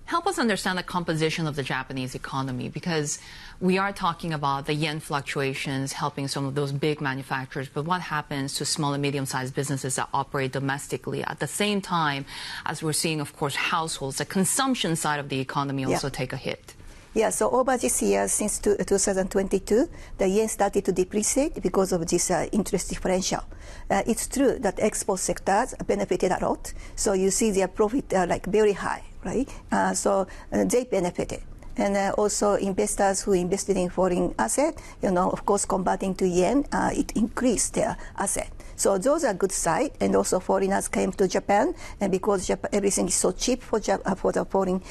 Help us understand the composition of the Japanese economy, because we are talking about the yen fluctuations helping some of those big manufacturers, but what happens to small and medium-sized businesses that operate domestically at the same time as we're seeing, of course, households, the consumption side of the economy also take a hit? Yeah, so over this year, since 2022, the yen started to depreciate because of this interest differential. It's true that export sectors benefited a lot, so you see their profit like very high, right? So they benefited. And also investors who invested in foreign asset, of course, converting to yen, it increased their asset. So those are good side, and also foreigners came to Japan, and because everything is so cheap for the foreign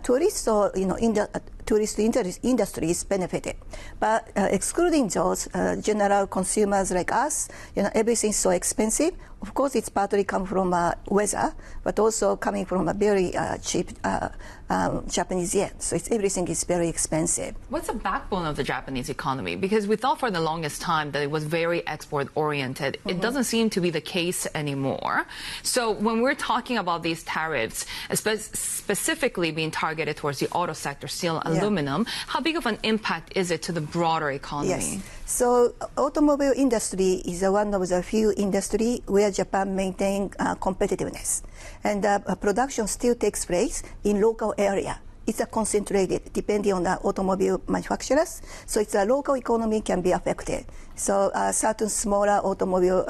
tourists, so tourist industries benefited. But excluding those general consumers like us, everything's so expensive. Of course, it's partly come from weather, but also coming from a very cheap Japanese yen. So everything is very expensive. What's the backbone of the Japanese economy? Because we thought for the longest time that it was very export-oriented. It doesn't seem to be the case anymore. So when we're talking about these tariffs, specifically being targeted towards the auto sector, steel, aluminum, how big of an impact is it to the broader economy? Yes. So automobile industry is one of the few industry where Japan maintains competitiveness. And production still takes place in local area. It's concentrated depending on the automobile manufacturers. So it's a local economy can be affected. So certain smaller automobile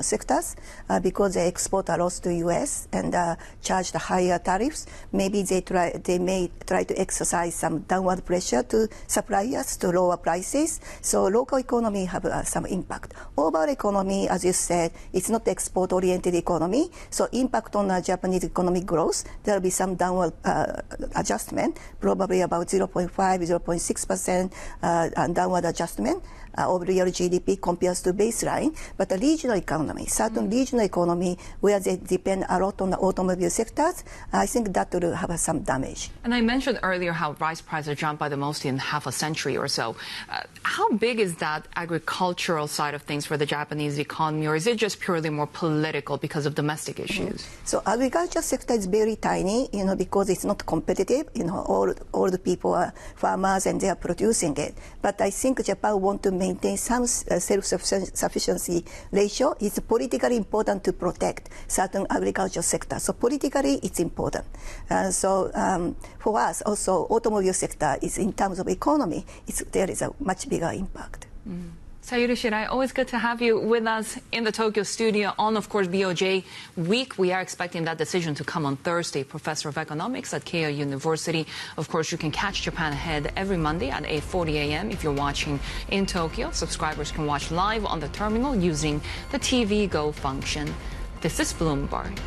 sectors, because they export a lot to U.S. and charge the higher tariffs, maybe they may try to exercise some downward pressure to suppliers to lower prices. So local economy have some impact. Overall economy, as you said, it's not export-oriented economy. So impact on Japanese economic growth, there will be some downward adjustment, probably about 0.5, 0.6% downward adjustment of real GDP compares to baseline. But the regional economy, certain regional economy where they depend a lot on the automobile sectors, I think that will have some damage. And I mentioned earlier how rice prices jumped by the most in half a century or so. How big is that agricultural side of things for the Japanese economy, or is it just purely more political because of domestic issues? So agriculture sector is very tiny, because it's not competitive. All the people are farmers and they are producing it. But I think Japan want to maintain some self-sufficiency ratio. It's politically important to protect certain agriculture sector. So politically, it's important. So for us, also, automobile sector is in terms of economy, there is a much bigger impact. Sayuri Shirai, always good to have you with us in the Tokyo studio on, of course, BOJ week. We are expecting that decision to come on Thursday. Professor of Economics at Keio University. Of course, you can catch Japan Ahead every Monday at 8:40 a.m. If you're watching in Tokyo, subscribers can watch live on the terminal using the TV Go function. This is Bloomberg.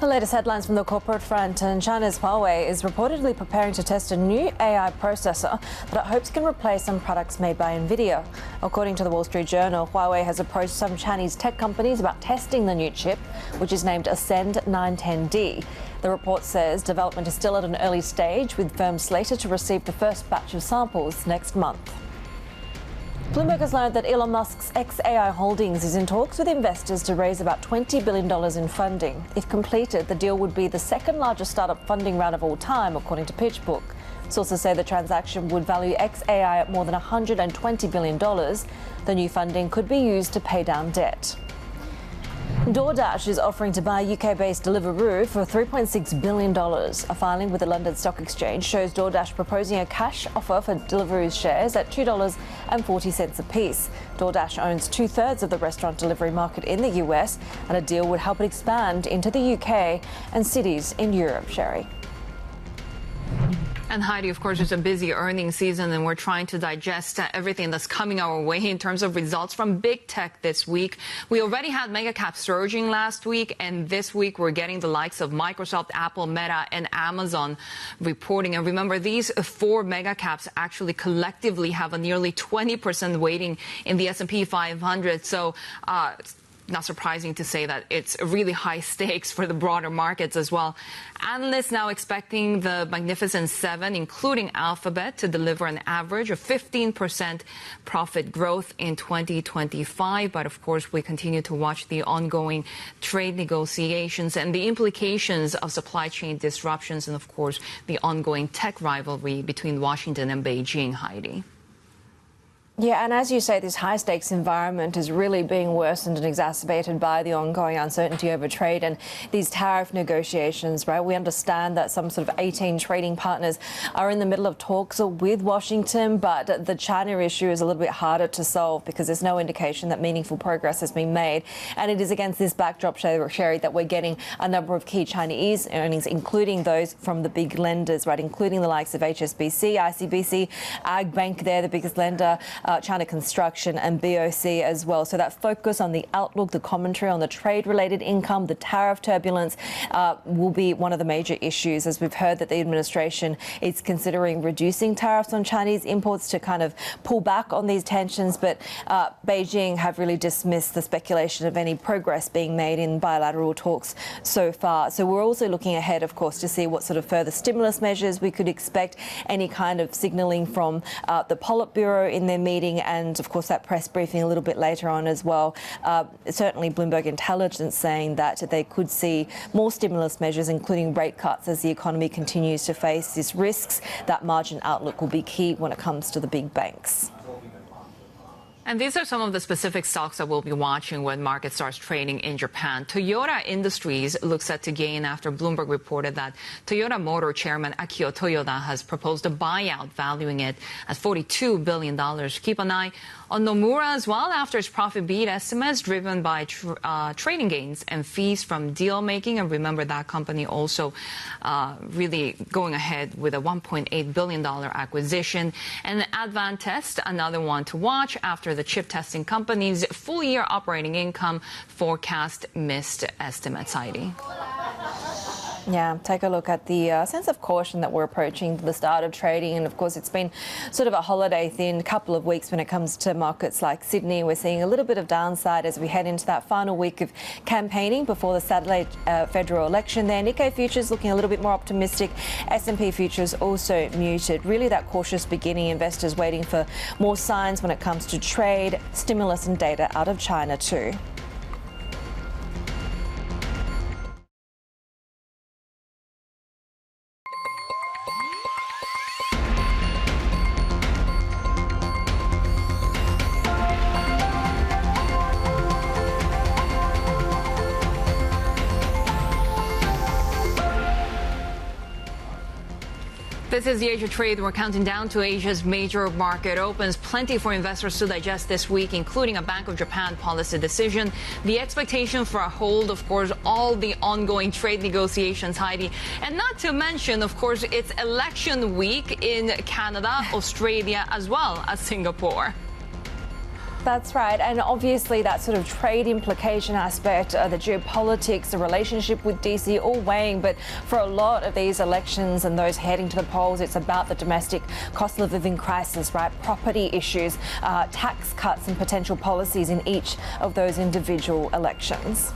The latest headlines from the corporate front, and China's Huawei is reportedly preparing to test a new AI processor that it hopes can replace some products made by NVIDIA. According to the Wall Street Journal, Huawei has approached some Chinese tech companies about testing the new chip, which is named Ascend 910D. The report says development is still at an early stage, with firms slated to receive the first batch of samples next month. Bloomberg has learned that Elon Musk's XAI Holdings is in talks with investors to raise about $20 billion in funding. If completed, the deal would be the second largest startup funding round of all time, according to PitchBook. Sources say the transaction would value XAI at more than $120 billion. The new funding could be used to pay down debt. DoorDash is offering to buy UK-based Deliveroo for $3.6 billion. A filing with the London Stock Exchange shows DoorDash proposing a cash offer for Deliveroo's shares at $2.40 apiece. DoorDash owns 2/3 of the restaurant delivery market in the US, and a deal would help it expand into the UK and cities in Europe. Shery. And Heidi, of course, it's a busy earnings season, and we're trying to digest everything that's coming our way in terms of results from big tech this week. We already had mega caps surging last week, and this week we're getting the likes of Microsoft, Apple, Meta, and Amazon reporting. And remember, these four mega caps actually collectively have a nearly 20% weighting in the S&P 500. So not surprising to say that it's really high stakes for the broader markets as well. Analysts now expecting the Magnificent Seven, including Alphabet, to deliver an average of 15% profit growth in 2025. But of course, we continue to watch the ongoing trade negotiations and the implications of supply chain disruptions and, of course, the ongoing tech rivalry between Washington and Beijing, Haidi. Yeah, and as you say, this high-stakes environment is really being worsened and exacerbated by the ongoing uncertainty over trade and these tariff negotiations, right? We understand that some sort of 18 trading partners are in the middle of talks with Washington, but the China issue is a little bit harder to solve because there's no indication that meaningful progress has been made. And it is against this backdrop, Shery, that we're getting a number of key Chinese earnings, including those from the big lenders, right, including the likes of HSBC, ICBC, Ag Bank, they're the biggest lender, China Construction and BOC as well. So that focus on the outlook, the commentary on the trade-related income, the tariff turbulence will be one of the major issues, as we've heard that the administration is considering reducing tariffs on Chinese imports to kind of pull back on these tensions. But Beijing have really dismissed the speculation of any progress being made in bilateral talks so far. So we're also looking ahead, of course, to see what sort of further stimulus measures we could expect, any kind of signalling from the Politburo in their meeting, and of course that press briefing a little bit later on as well. Certainly Bloomberg Intelligence saying that they could see more stimulus measures, including rate cuts, as the economy continues to face these risks. That margin outlook will be key when it comes to the big banks. And these are some of the specific stocks that we'll be watching when market starts trading in Japan. Toyota Industries looks set to gain after Bloomberg reported that Toyota Motor chairman Akio Toyoda has proposed a buyout, valuing it at $42 billion. Keep an eye on Nomura as well after its profit beat estimates driven by trading gains and fees from deal making. And remember, that company also really going ahead with a $1.8 billion acquisition. And Advantest, another one to watch after the chip testing company's full year operating income forecast missed estimates, Heidi. Yeah, take a look at the sense of caution that we're approaching the start of trading. And of course, it's been sort of a holiday-themed couple of weeks when it comes to markets like Sydney. We're seeing a little bit of downside as we head into that final week of campaigning before the Saturday federal election there. Nikkei futures looking a little bit more optimistic. S&P futures also muted. Really that cautious beginning, investors waiting for more signs when it comes to trade, stimulus and data out of China too. This is the Asia Trade. We're counting down to Asia's major market opens. Plenty for investors to digest this week, including a Bank of Japan policy decision, the expectation for a hold, of course, all the ongoing trade negotiations, Heidi, and not to mention, of course, it's election week in Canada, Australia, as well as Singapore. That's right. And obviously that sort of trade implication aspect, the geopolitics, the relationship with DC, all weighing. But for a lot of these elections and those heading to the polls, it's about the domestic cost of living crisis, right? Property issues, tax cuts and potential policies in each of those individual elections.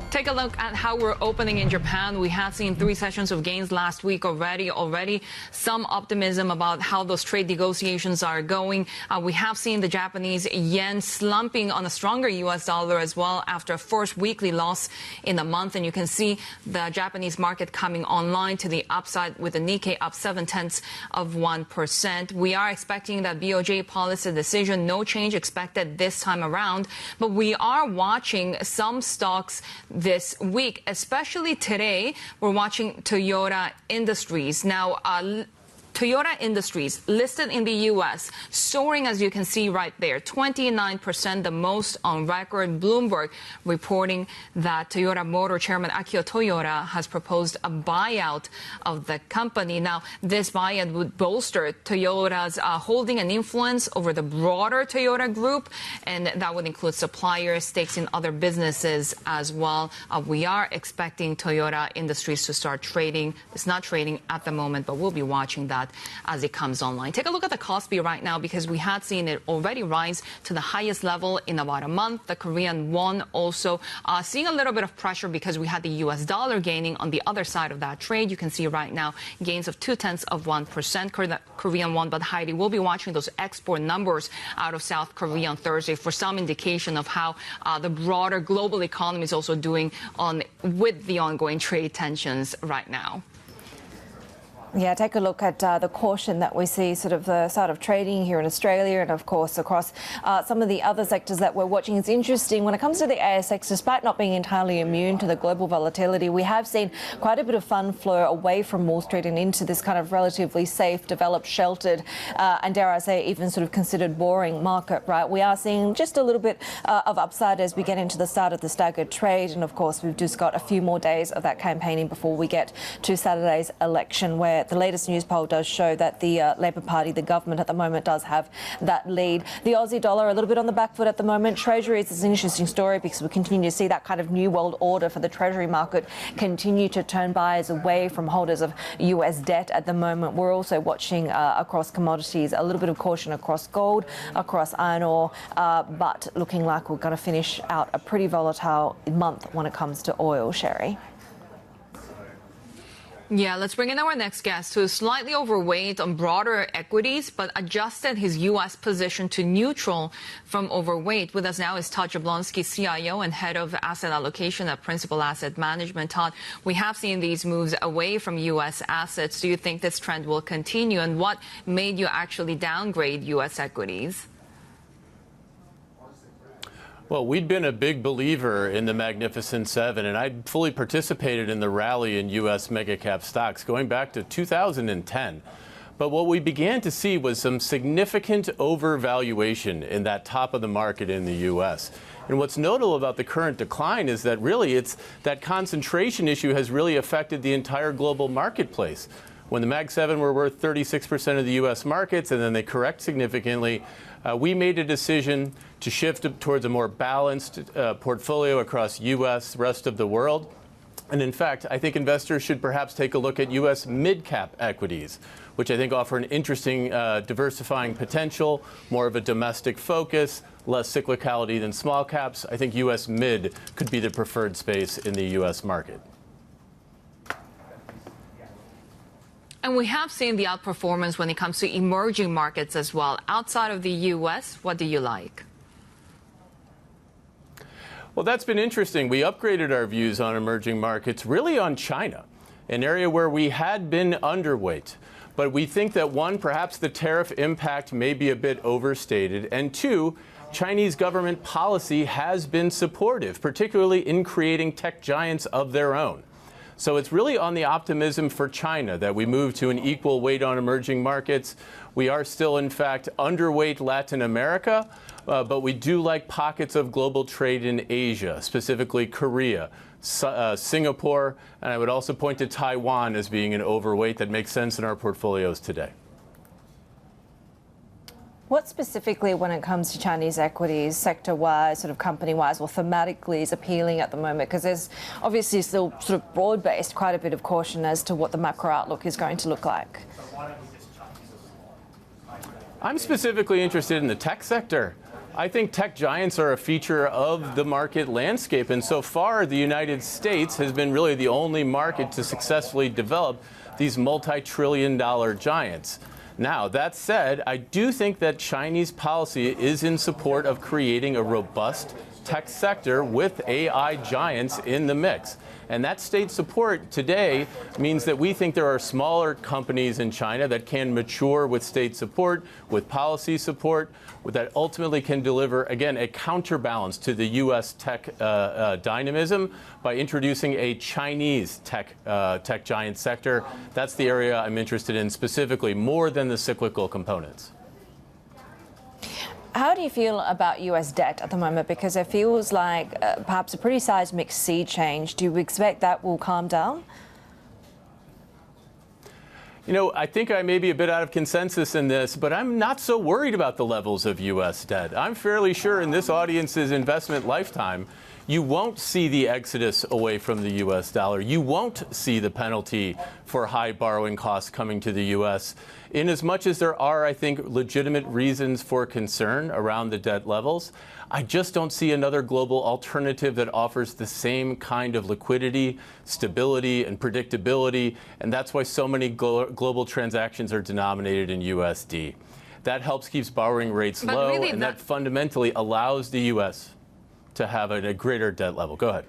Take a look at how we're opening in Japan. We have seen 3 sessions of gains last week already. Some optimism about how those trade negotiations are going. We have seen the Japanese yen slumping on a stronger U.S. dollar as well after a first weekly loss in the month. And you can see the Japanese market coming online to the upside with the Nikkei up 0.7%. We are expecting that BOJ policy decision, no change expected this time around. But we are watching some stocks this week, especially today. We're watching Toyota Industries. Now, Toyota Industries listed in the U.S. soaring, as you can see right there, 29%, the most on record. Bloomberg reporting that Toyota Motor chairman Akio Toyoda has proposed a buyout of the company. Now, this buyout would bolster Toyota's holding and influence over the broader Toyota group, and that would include suppliers, stakes in other businesses as well. We are expecting Toyota Industries to start trading. It's not trading at the moment, but we'll be watching that that as it comes online. Take a look at the Kospi right now, because we had seen it already rise to the highest level in about a month. The Korean won also seeing a little bit of pressure because we had the U.S. dollar gaining on the other side of that trade. You can see right now gains of 0.2%. Korean won, but Haidi will be watching those export numbers out of South Korea on Thursday for some indication of how the broader global economy is also doing with the ongoing trade tensions right now. Yeah, take a look at the caution that we see sort of the start of trading here in Australia and, of course, across some of the other sectors that we're watching. It's interesting when it comes to the ASX, despite not being entirely immune to the global volatility, we have seen quite a bit of fund flow away from Wall Street and into this kind of relatively safe, developed, sheltered, and dare I say, even sort of considered boring market, right? We are seeing just a little bit of upside as we get into the start of the staggered trade. And, of course, we've just got a few more days of that campaigning before we get to Saturday's election, where the latest news poll does show that the Labor Party, the government at the moment, does have that lead. The Aussie dollar a little bit on the back foot at the moment. Treasuries is an interesting story because we continue to see that kind of new world order for the Treasury market continue to turn buyers away from holders of US debt at the moment. We're also watching across commodities a little bit of caution across gold, across iron ore, but looking like we're going to finish out a pretty volatile month when it comes to oil, Shery. Yeah, let's bring in our next guest, who is slightly overweight on broader equities, but adjusted his U.S. position to neutral from overweight. With us now is Todd Jablonski, CIO and head of asset allocation at Principal Asset Management. Todd, we have seen these moves away from U.S. assets. Do you think this trend will continue? And what made you actually downgrade U.S. equities? Well, we'd been a big believer in the Magnificent Seven, and I'd fully participated in the rally in U.S. mega-cap stocks going back to 2010. But what we began to see was some significant overvaluation in that top of the market in the U.S. And what's notable about the current decline is that really it's that concentration issue has really affected the entire global marketplace. When the Mag 7 were worth 36% of the U.S. markets and then they correct significantly, we made a decision to shift towards a more balanced portfolio across U.S., rest of the world. And in fact, I think investors should perhaps take a look at U.S. mid-cap equities, which I think offer an interesting diversifying potential, more of a domestic focus, less cyclicality than small caps. I think U.S. mid could be the preferred space in the U.S. market. And we have seen the outperformance when it comes to emerging markets as well. Outside of the U.S., what do you like? Well, that's been interesting. We upgraded our views on emerging markets, really on China, an area where we had been underweight. But we think that, one, perhaps the tariff impact may be a bit overstated, and two, Chinese government policy has been supportive, particularly in creating tech giants of their own. So it's really on the optimism for China that we move to an equal weight on emerging markets. We are still, in fact, underweight Latin America, but we do like pockets of global trade in Asia, specifically Korea, Singapore, and I would also point to Taiwan as being an overweight that makes sense in our portfolios today. What specifically, when it comes to Chinese equities, sector-wise, sort of company-wise, or thematically is appealing at the moment? Because there's obviously still sort of broad-based quite a bit of caution as to what the macro outlook is going to look like. I'm specifically interested in the tech sector. I think tech giants are a feature of the market landscape, and so far the United States has been really the only market to successfully develop these multi-trillion-dollar giants. Now, that said, I do think that Chinese policy is in support of creating a robust tech sector with AI giants in the mix. And that state support today means that we think there are smaller companies in China that can mature with state support, with policy support, that ultimately can deliver, again, a counterbalance to the U.S. tech dynamism by introducing a Chinese tech giant sector. That's the area I'm interested in specifically, more than the cyclical components. How do you feel about U.S. debt at the moment? Because it feels like perhaps a pretty seismic sea change. Do you expect that will calm down? You know, I think I may be a bit out of consensus in this, but I'm not so worried about the levels of U.S. debt. I'm fairly sure in this audience's investment lifetime, you won't see the exodus away from the U.S. dollar. You won't see the penalty for high borrowing costs coming to the U.S. In as much as there are, I think, legitimate reasons for concern around the debt levels, I just don't see another global alternative that offers the same kind of liquidity, stability, and predictability. And that's why so many global transactions are denominated in USD. That helps keep borrowing rates low, really and that fundamentally allows the U.S. to have a greater debt level. Go ahead.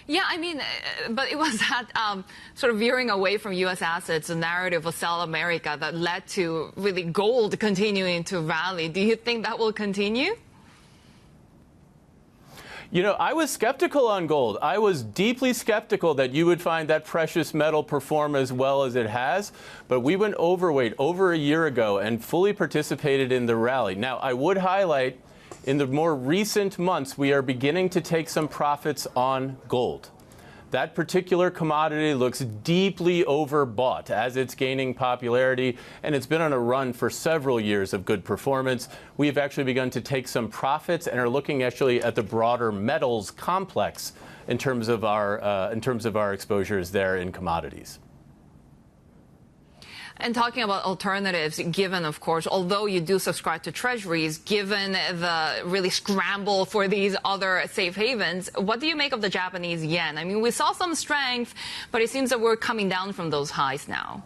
Yeah, I mean, but it was that sort of veering away from U.S. assets, a narrative of Sell America, that led to really gold continuing to rally. Do you think that will continue? You know, I was skeptical on gold. I was deeply skeptical that you would find that precious metal perform as well as it has. But we went overweight over a year ago and fully participated in the rally. Now, I would highlight, in the more recent months, we are beginning to take some profits on gold. That particular commodity looks deeply overbought as it's gaining popularity, and it's been on a run for several years of good performance. We have actually begun to take some profits and are looking actually at the broader metals complex in terms of our exposures there in commodities. And talking about alternatives, given, of course, although you do subscribe to treasuries, given the really scramble for these other safe havens, what do you make of the Japanese yen? I mean, we saw some strength, but it seems that we're coming down from those highs now.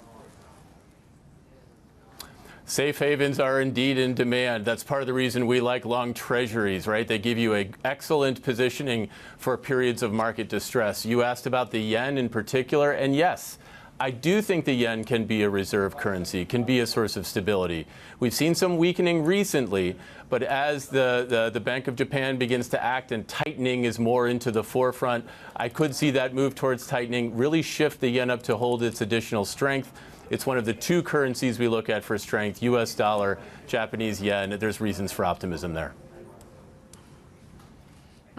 Safe havens are indeed in demand. That's part of the reason we like long treasuries, right? They give you an excellent positioning for periods of market distress. You asked about the yen in particular, and yes, I do think the yen can be a reserve currency, can be a source of stability. We've seen some weakening recently, but as the Bank of Japan begins to act and tightening is more into the forefront, I could see that move towards tightening really shift the yen up to hold its additional strength. It's one of the two currencies we look at for strength, U.S. dollar, Japanese yen. There's reasons for optimism there.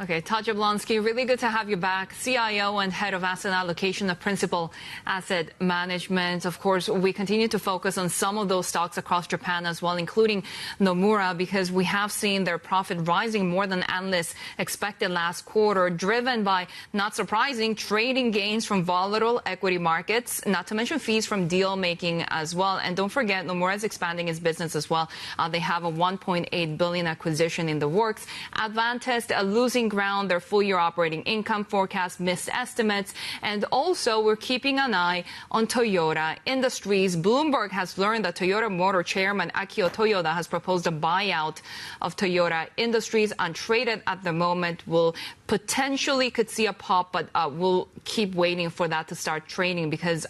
Okay, Todd Jablonski, really good to have you back. CIO and head of asset allocation of Principal Asset Management. Of course, we continue to focus on some of those stocks across Japan as well, including Nomura, because we have seen their profit rising more than analysts expected last quarter, driven by, not surprising, trading gains from volatile equity markets, not to mention fees from deal making as well. And don't forget, Nomura is expanding its business as well. They have a $1.8 billion acquisition in the works. Advantest losing ground, their full-year operating income forecast missed estimates, and also we're keeping an eye on Toyota Industries. Bloomberg has learned that Toyota Motor chairman Akio Toyoda has proposed a buyout of Toyota Industries, untraded at the moment. Will potentially could see a pop, but we'll keep waiting for that to start trading, because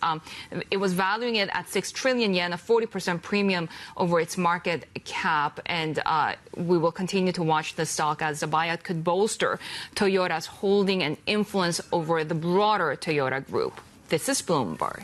it was valuing it at 6 trillion yen, a 40% premium over its market cap, and we will continue to watch the stock as the buyout could bolster Toyota's holding and influence over the broader Toyota group. This is Bloomberg.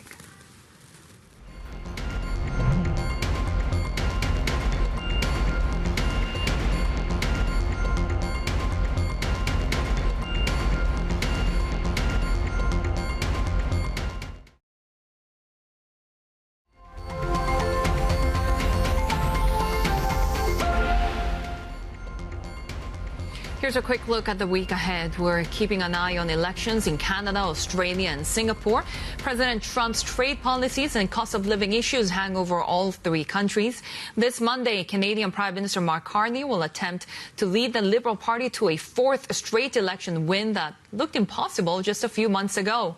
Here's a quick look at the week ahead. We're keeping an eye on elections in Canada, Australia, and Singapore. President Trump's trade policies and cost of living issues hang over all three countries. This Monday, Canadian Prime Minister Mark Carney will attempt to lead the Liberal Party to a fourth straight election win that looked impossible just a few months ago.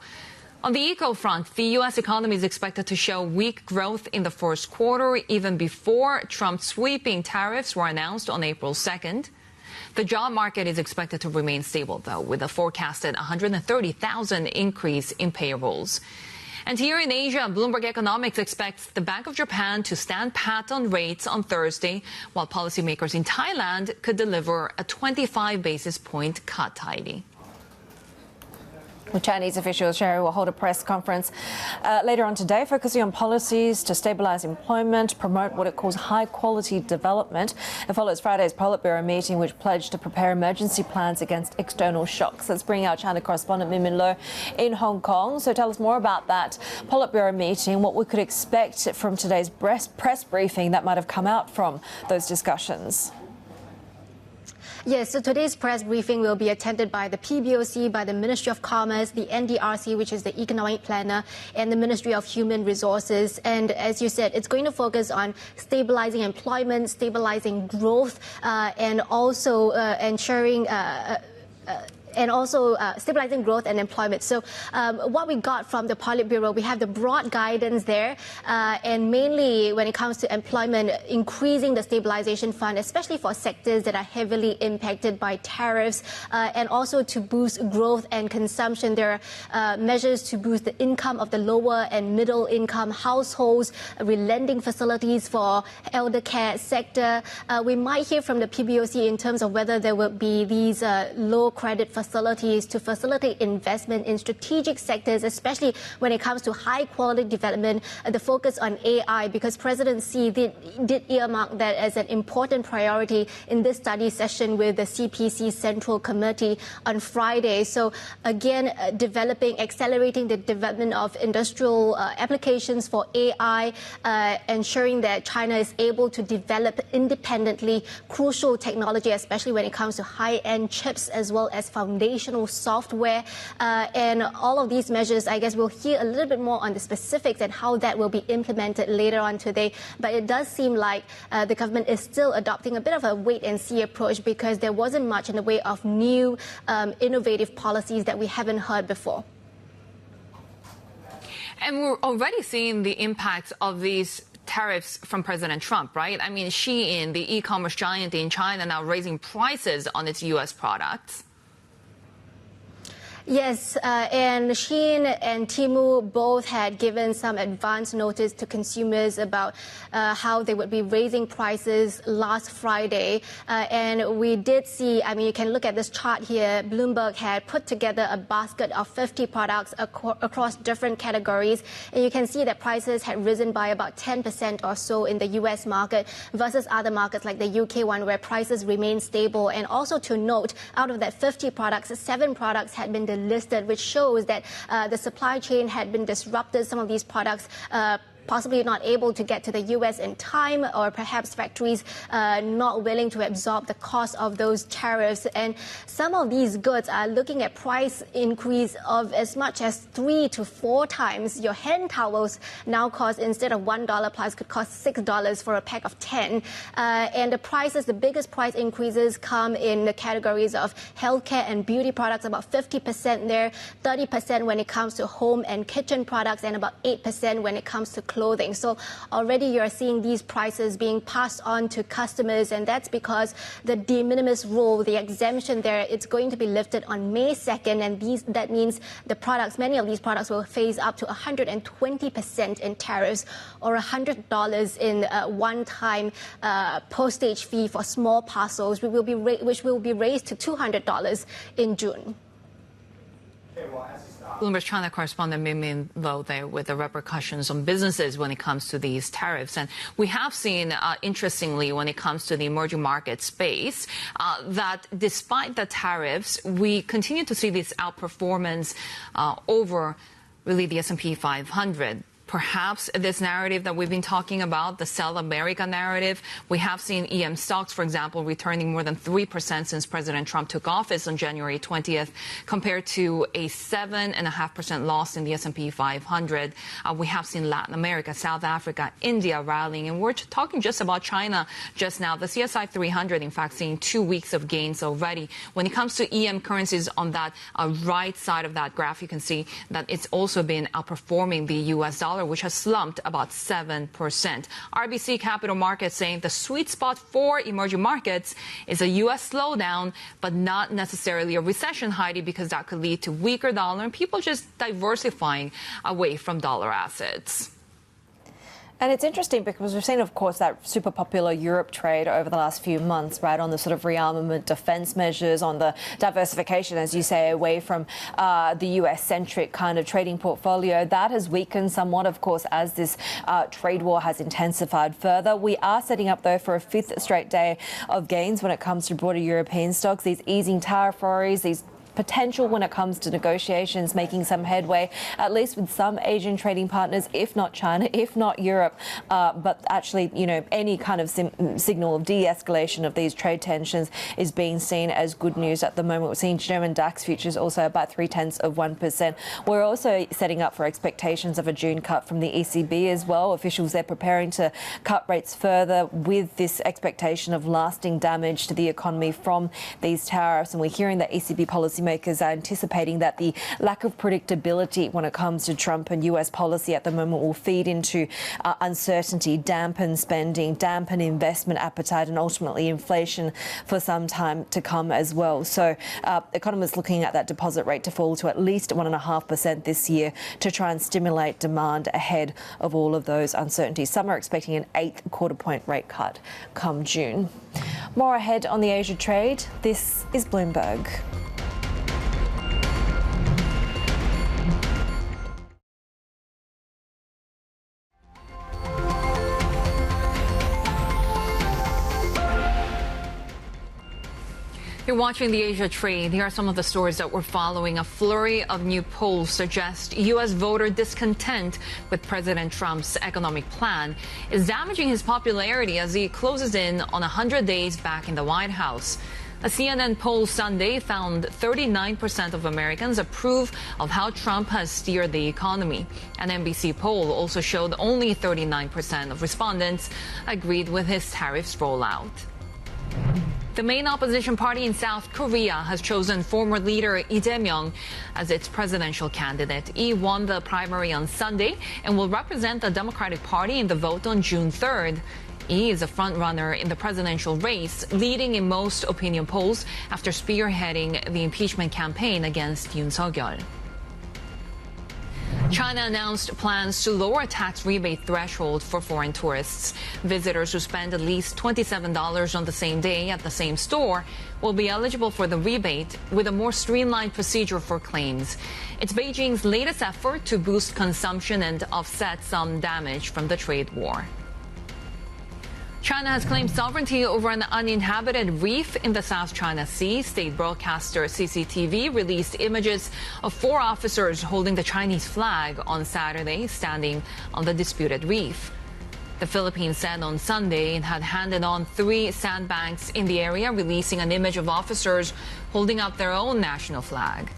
On the eco front, the U.S. economy is expected to show weak growth in the first quarter, even before Trump's sweeping tariffs were announced on April 2nd. The job market is expected to remain stable, though, with a forecasted 130,000 increase in payrolls. And here in Asia, Bloomberg Economics expects the Bank of Japan to stand pat on rates on Thursday, while policymakers in Thailand could deliver a 25 basis point cut. Haidi. The Chinese officials, Shery, will hold a press conference later on today, focusing on policies to stabilise employment, promote what it calls high-quality development. It follows Friday's Politburo meeting, which pledged to prepare emergency plans against external shocks. Let's bring our China correspondent Min Min Lo in Hong Kong. So tell us more about that Politburo meeting, what we could expect from today's press briefing that might have come out from those discussions. Yes, so today's press briefing will be attended by the PBOC, by the Ministry of Commerce, the NDRC, which is the Economic Planner, and the Ministry of Human Resources. And as you said, it's going to focus on stabilizing employment, stabilizing growth, and also ensuring stabilizing growth and employment. So what we got from the Politburo, we have the broad guidance there, and mainly when it comes to employment, increasing the stabilization fund, especially for sectors that are heavily impacted by tariffs, and also to boost growth and consumption. There are measures to boost the income of the lower and middle income households, relending facilities for elder care sector. We might hear from the PBOC in terms of whether there will be these low credit facilities to facilitate investment in strategic sectors, especially when it comes to high quality development, the focus on AI, because President Xi did earmark that as an important priority in this study session with the CPC Central Committee on Friday. So again, accelerating the development of industrial applications for AI, ensuring that China is able to develop independently crucial technology, especially when it comes to high-end chips as well as foundational software, and all of these measures, I guess we'll hear a little bit more on the specifics and how that will be implemented later on today. But it does seem like the government is still adopting a bit of a wait-and-see approach, because there wasn't much in the way of new innovative policies that we haven't heard before. And we're already seeing the impact of these tariffs from President Trump, right? I mean, Shein, the e-commerce giant in China, now raising prices on its U.S. products. Yes, and Shein and Temu both had given some advance notice to consumers about how they would be raising prices last Friday. And we did see, I mean, you can look at this chart here. Bloomberg had put together a basket of 50 products across different categories. And you can see that prices had risen by about 10% or so in the U.S. market versus other markets like the U.K. one, where prices remain stable. And also to note, out of that 50 products, 7 products had been listed, which shows that the supply chain had been disrupted. Some of these products possibly not able to get to the U.S. in time, or perhaps factories not willing to absorb the cost of those tariffs. And some of these goods are looking at price increase of as much as 3 to 4 times. Your hand towels now cost, instead of $1 plus, could cost $6 for a pack of 10. And the biggest price increases come in the categories of healthcare and beauty products, about 50% there, 30% when it comes to home and kitchen products, and about 8% when it comes to clothing. So already you're seeing these prices being passed on to customers, and that's because the de minimis rule, the exemption there, it's going to be lifted on May 2nd, and that means many of these products will face up to 120% in tariffs, or $100 in one-time postage fee for small parcels, which will be raised to $200 in June. Bloomberg China correspondent Min Lo there with the repercussions on businesses when it comes to these tariffs. And we have seen, interestingly, when it comes to the emerging market space, that despite the tariffs, we continue to see this outperformance over really the S&P 500. Perhaps this narrative that we've been talking about, the Sell America narrative, we have seen EM stocks, for example, returning more than 3% since President Trump took office on January 20th, compared to a 7.5% loss in the S&P 500. We have seen Latin America, South Africa, India rallying, and we're talking just about China just now. The CSI 300, in fact, seeing 2 weeks of gains already. When it comes to EM currencies, on that right side of that graph, you can see that it's also been outperforming the U.S. dollar, which has slumped about 7%. RBC Capital Markets saying the sweet spot for emerging markets is a U.S. slowdown, but not necessarily a recession, Haidi, because that could lead to weaker dollar and people just diversifying away from dollar assets. And it's interesting because we've seen, of course, that super popular Europe trade over the last few months, right, on the sort of rearmament defense measures, on the diversification, as you say, away from the US-centric kind of trading portfolio. That has weakened somewhat, of course, as this trade war has intensified further. We are setting up, though, for a 5th straight day of gains when it comes to broader European stocks. These easing tariff worries, these potential when it comes to negotiations, making some headway, at least with some Asian trading partners, if not China, if not Europe. But actually, any kind of signal of de-escalation of these trade tensions is being seen as good news at the moment. We're seeing German DAX futures also about 0.3%. We're also setting up for expectations of a June cut from the ECB as well. Officials there preparing to cut rates further with this expectation of lasting damage to the economy from these tariffs. And we're hearing that ECB policymakers are anticipating that the lack of predictability when it comes to Trump and US policy at the moment will feed into uncertainty, dampen spending, dampen investment appetite, and ultimately inflation for some time to come as well. So economists looking at that deposit rate to fall to at least 1.5% this year to try and stimulate demand ahead of all of those uncertainties. Some are expecting an 8th quarter-point rate cut come June. More ahead on the Asia trade. This is Bloomberg. You're watching the Asia trade. Here are some of the stories that we're following. A flurry of new polls suggest U.S. voter discontent with President Trump's economic plan is damaging his popularity as he closes in on 100 days back in the White House. A CNN poll Sunday found 39% of Americans approve of how Trump has steered the economy. An NBC poll also showed only 39% of respondents agreed with his tariffs rollout. The main opposition party in South Korea has chosen former leader Lee Jae-myung as its presidential candidate. Lee won the primary on Sunday and will represent the Democratic Party in the vote on June 3rd. Lee is a frontrunner in the presidential race, leading in most opinion polls after spearheading the impeachment campaign against Yoon Suk-yeol. China announced plans to lower tax rebate threshold for foreign tourists. Visitors who spend at least $27 on the same day at the same store will be eligible for the rebate with a more streamlined procedure for claims. It's Beijing's latest effort to boost consumption and offset some damage from the trade war. China has claimed sovereignty over an uninhabited reef in the South China Sea. State broadcaster CCTV released images of 4 officers holding the Chinese flag on Saturday, standing on the disputed reef. The Philippines said on Sunday it had handed on 3 sandbanks in the area, releasing an image of officers holding up their own national flag.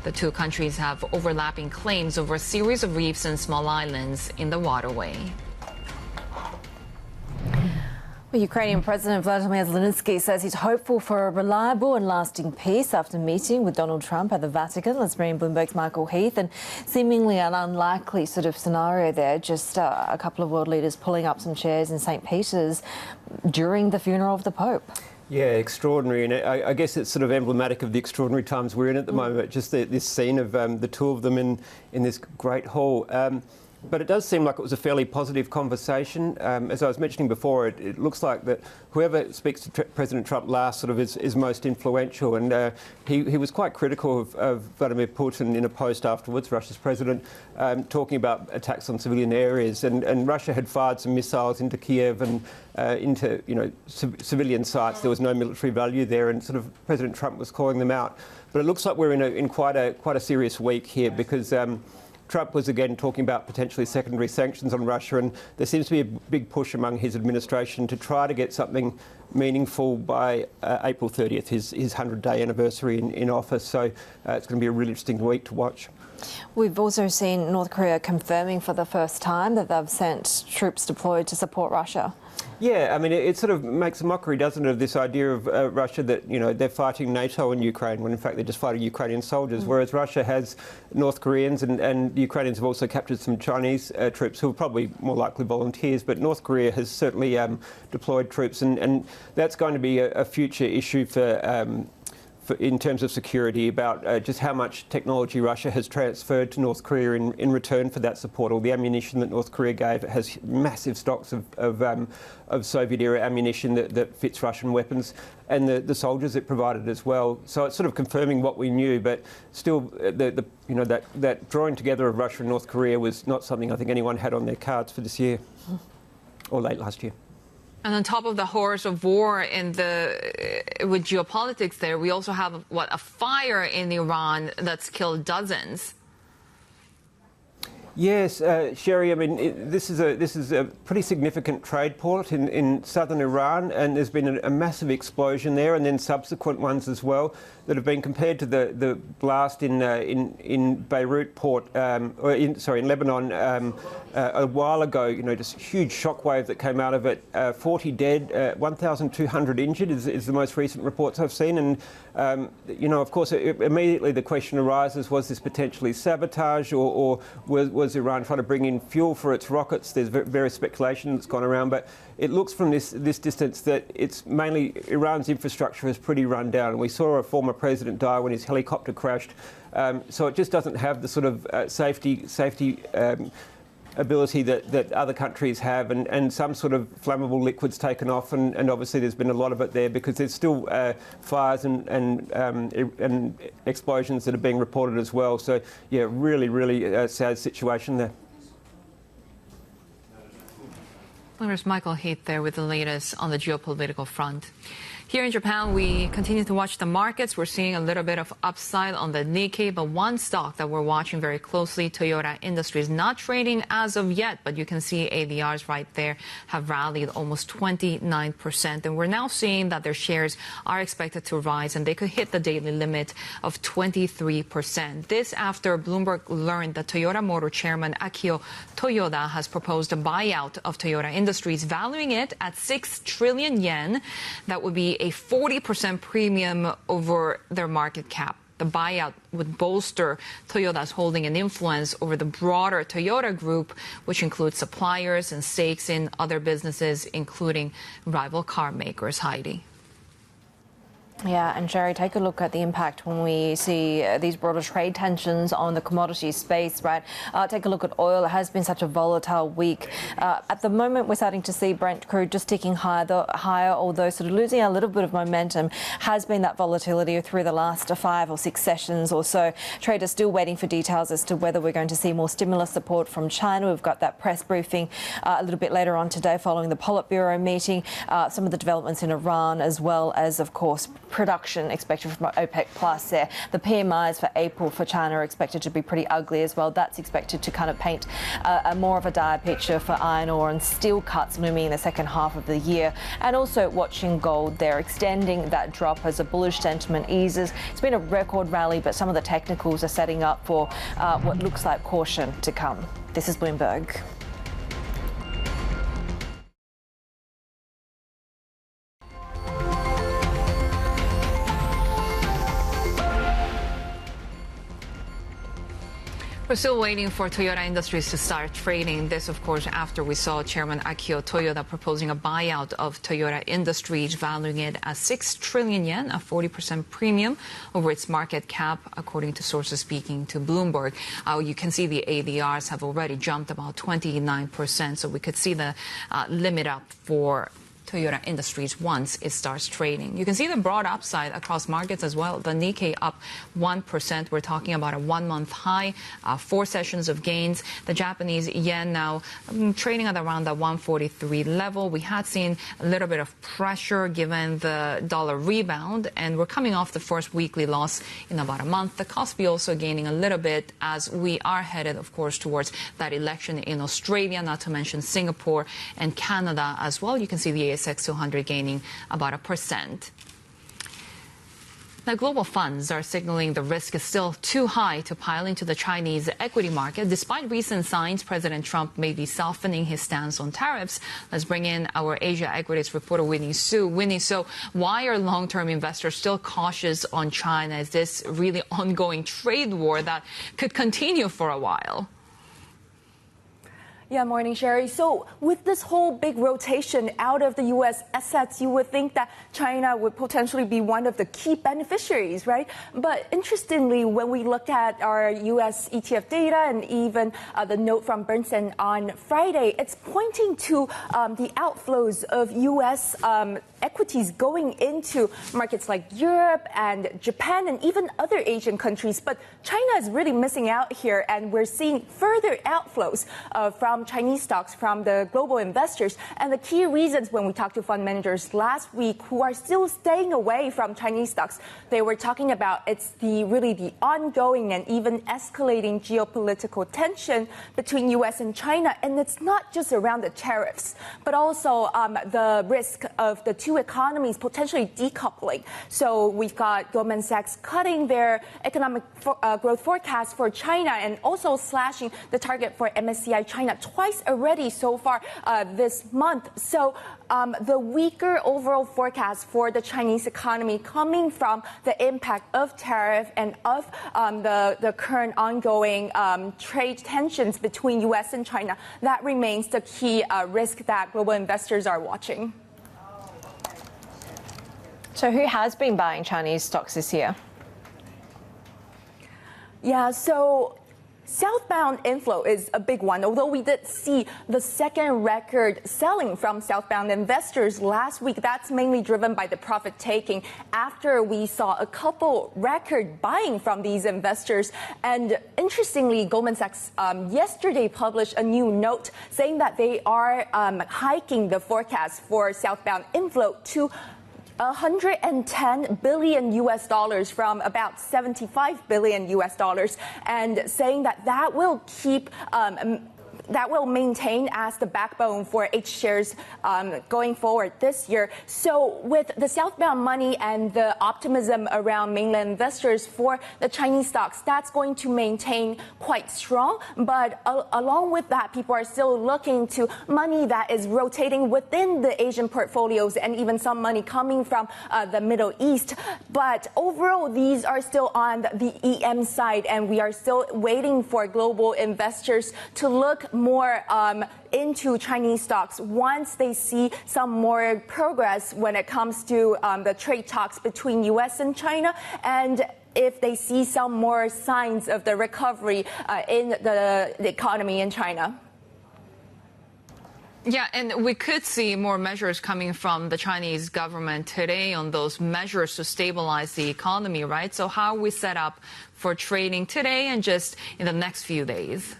The 2 countries have overlapping claims over a series of reefs and small islands in the waterway. Well, Ukrainian President Vladimir Zelenskiy says he's hopeful for a reliable and lasting peace after meeting with Donald Trump at the Vatican. Let's bring in Bloomberg's Michael Heath. And seemingly an unlikely sort of scenario there, just a couple of world leaders pulling up some chairs in St. Peter's during the funeral of the Pope. Yeah, extraordinary. And I guess it's sort of emblematic of the extraordinary times we're in at the moment, just this scene of the 2 of them in this great hall. But it does seem like it was a fairly positive conversation. As I was mentioning before, it looks like that whoever speaks to President Trump last sort of is most influential. And he was quite critical of Vladimir Putin in a post afterwards, Russia's president, talking about attacks on civilian areas. And Russia had fired some missiles into Kiev and into civilian sites. There was no military value there, and sort of President Trump was calling them out. But it looks like we're in quite a serious week here because Trump was again talking about potentially secondary sanctions on Russia, and there seems to be a big push among his administration to try to get something meaningful by April 30th, his 100-day anniversary in office. So it's going to be a really interesting week to watch. We've also seen North Korea confirming for the first time that they've sent troops deployed to support Russia. Yeah, I mean, it sort of makes a mockery, doesn't it, of this idea of Russia that, they're fighting NATO in Ukraine when in fact they're just fighting Ukrainian soldiers, whereas Russia has North Koreans and the Ukrainians have also captured some Chinese troops who are probably more likely volunteers, but North Korea has certainly deployed troops, and that's going to be a future issue for in terms of security, about just how much technology Russia has transferred to North Korea in return for that support, or the ammunition that North Korea gave. It has massive stocks of Soviet-era ammunition that fits Russian weapons, and the soldiers it provided as well. So it's sort of confirming what we knew, but still, that drawing together of Russia and North Korea was not something I think anyone had on their cards for this year, or late last year. And on top of the horrors of war with geopolitics there, we also have, a fire in Iran that's killed dozens. Yes, Shery, I mean, this is a pretty significant trade port in southern Iran, and there's been a massive explosion there, and then subsequent ones as well that have been compared to the blast in Beirut port, in Lebanon a while ago. You know, just a huge shockwave that came out of it. 40 dead, 1,200 injured is the most recent reports I've seen, and you know, of course, immediately the question arises: was this potentially sabotage, or was Iran trying to bring in fuel for its rockets? There's various speculation that's gone around, but it looks from this distance that it's mainly Iran's infrastructure is pretty run down. We saw a former president die when his helicopter crashed, so it just doesn't have the sort of safety ability that other countries have, and some sort of flammable liquids taken off, and obviously there's been a lot of it there because there's still fires and explosions that are being reported as well. So yeah, really sad situation there. There's Michael Heath there with the latest on the geopolitical front. Here in Japan, we continue to watch the markets. We're seeing a little bit of upside on the Nikkei, but one stock that we're watching very closely, Toyota Industries, not trading as of yet, but you can see ADRs right there have rallied almost 29%. And we're now seeing that their shares are expected to rise, and they could hit the daily limit of 23%. This after Bloomberg learned that Toyota Motor chairman Akio Toyoda has proposed a buyout of Toyota Industries, valuing it at 6 trillion yen. That would be a 40% premium over their market cap. The buyout would bolster Toyota's holding and influence over the broader Toyota group, which includes suppliers and stakes in other businesses, including rival car makers. Haidi. Yeah, and Shery, take a look at the impact when we see these broader trade tensions on the commodity space, right? Take a look at oil. It has been such a volatile week. At the moment, we're starting to see Brent crude just ticking higher, although sort of losing a little bit of momentum. Has been that volatility through the last 5 or 6 sessions or so. Traders still waiting for details as to whether we're going to see more stimulus support from China. We've got that press briefing a little bit later on today following the Politburo meeting. Some of the developments in Iran, as well as, of course, production expected from OPEC Plus there. The PMIs for April for China are expected to be pretty ugly as well. That's expected to kind of paint a more of a dire picture for iron ore and steel cuts looming in the second half of the year. And also watching gold there, extending that drop as a bullish sentiment eases. It's been a record rally, but some of the technicals are setting up for what looks like caution to come. This is Bloomberg. We're still waiting for Toyota Industries to start trading. This, of course, after we saw Chairman Akio Toyoda proposing a buyout of Toyota Industries, valuing it at 6 trillion yen, a 40% premium over its market cap, according to sources speaking to Bloomberg. You can see the ADRs have already jumped about 29%, so we could see the limit up for Toyota Industries once it starts trading. You can see the broad upside across markets as well. The Nikkei up 1%. We're talking about a 1-month high, 4 sessions of gains. The Japanese yen now trading at around the 143 level. We had seen a little bit of pressure given the dollar rebound, and we're coming off the first weekly loss in about a month. The Kospi also gaining a little bit as we are headed, of course, towards that election in Australia, not to mention Singapore and Canada as well. You can see the ASX 200 gaining about 1%. Now, global funds are signaling the risk is still too high to pile into the Chinese equity market. Despite recent signs President Trump may be softening his stance on tariffs. Let's bring in our Asia equities reporter, Winnie Su. Winnie, so why are long-term investors still cautious on China? Is this really ongoing trade war that could continue for a while? Yeah, morning, Shery. So with this whole big rotation out of the U.S. assets, you would think that China would potentially be one of the key beneficiaries, right? But interestingly, when we look at our U.S. ETF data and even the note from Bernstein on Friday, it's pointing to the outflows of U.S. equities going into markets like Europe and Japan and even other Asian countries. But China is really missing out here, and we're seeing further outflows from Chinese stocks from the global investors. And the key reasons when we talked to fund managers last week who are still staying away from Chinese stocks, they were talking about it's really the ongoing and even escalating geopolitical tension between U.S. and China. And it's not just around the tariffs, but also the risk of the two economies potentially decoupling. So we've got Goldman Sachs cutting their economic growth forecast for China and also slashing the target for MSCI China twice already so far this month. So the weaker overall forecast for the Chinese economy coming from the impact of tariff and of the current ongoing trade tensions between U.S. and China, that remains the key risk that global investors are watching. So who has been buying Chinese stocks this year? Yeah, so southbound inflow is a big one, although we did see the second record selling from southbound investors last week. That's mainly driven by the profit taking after we saw a couple record buying from these investors. And interestingly, Goldman Sachs yesterday published a new note saying that they are hiking the forecast for southbound inflow to $110 billion US dollars from about 75 billion US dollars, and saying that will keep that will maintain as the backbone for H shares going forward this year. So with the southbound money and the optimism around mainland investors for the Chinese stocks, that's going to maintain quite strong. But along with that, people are still looking to money that is rotating within the Asian portfolios and even some money coming from the Middle East. But overall, these are still on the EM side, and we are still waiting for global investors to look more into Chinese stocks once they see some more progress when it comes to the trade talks between U.S. and China, and if they see some more signs of the recovery in the economy in China. Yeah, and we could see more measures coming from the Chinese government today on those measures to stabilize the economy, right? So how are we set up for trading today and just in the next few days?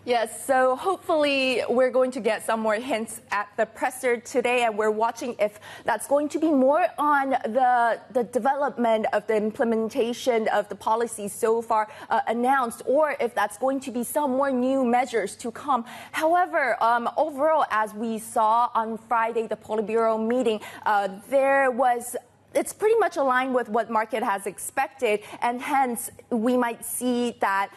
Yes, so hopefully we're going to get some more hints at the presser today, and we're watching if that's going to be more on the development of the implementation of the policies so far announced, or if that's going to be some more new measures to come. However, overall, as we saw on Friday, the Politburo meeting, it's pretty much aligned with what market has expected, and hence we might see that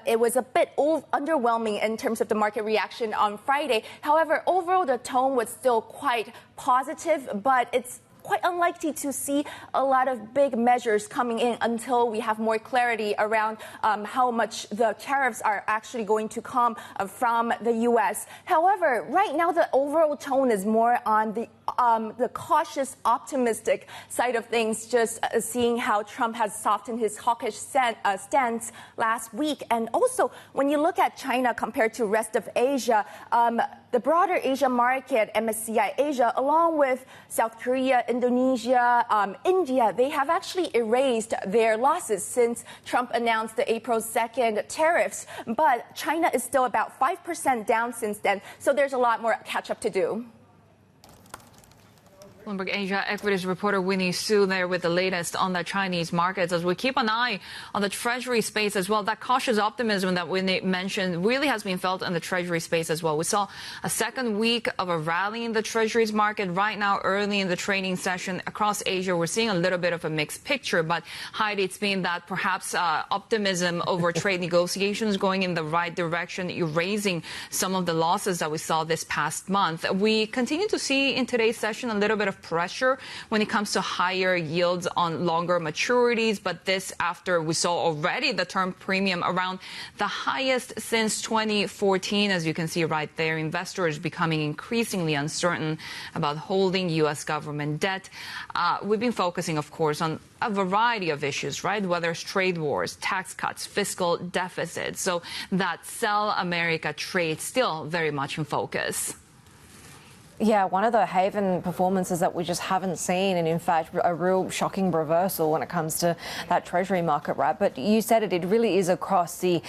it was a bit underwhelming in terms of the market reaction on Friday. However, overall, the tone was still quite positive, but it's quite unlikely to see a lot of big measures coming in until we have more clarity around how much the tariffs are actually going to come from the U.S. However, right now the overall tone is more on the cautious, optimistic side of things, just seeing how Trump has softened his hawkish stance last week. And also, when you look at China compared to rest of Asia, the broader Asia market, MSCI Asia, along with South Korea, Indonesia, India, they have actually erased their losses since Trump announced the April 2nd tariffs. But China is still about 5% down since then, so there's a lot more catch up to do. Bloomberg Asia equities reporter Winnie Su there with the latest on the Chinese markets. As we keep an eye on the Treasury space as well, that cautious optimism that Winnie mentioned really has been felt in the Treasury space as well. We saw a second week of a rally in the Treasuries market right now early in the trading session across Asia. We're seeing a little bit of a mixed picture, but Haidi, it's been that perhaps optimism over trade negotiations going in the right direction, erasing some of the losses that we saw this past month. We continue to see in today's session a little bit of pressure when it comes to higher yields on longer maturities, but this after we saw already the term premium around the highest since 2014. As you can see right there, investors becoming increasingly uncertain about holding U.S. government debt. We've been focusing, of course, on a variety of issues, right? Whether it's trade wars, tax cuts, fiscal deficits. So that sell America trade still very much in focus. Yeah, one of the haven performances that we just haven't seen, and in fact a real shocking reversal when it comes to that Treasury market, right? But you said it really is across the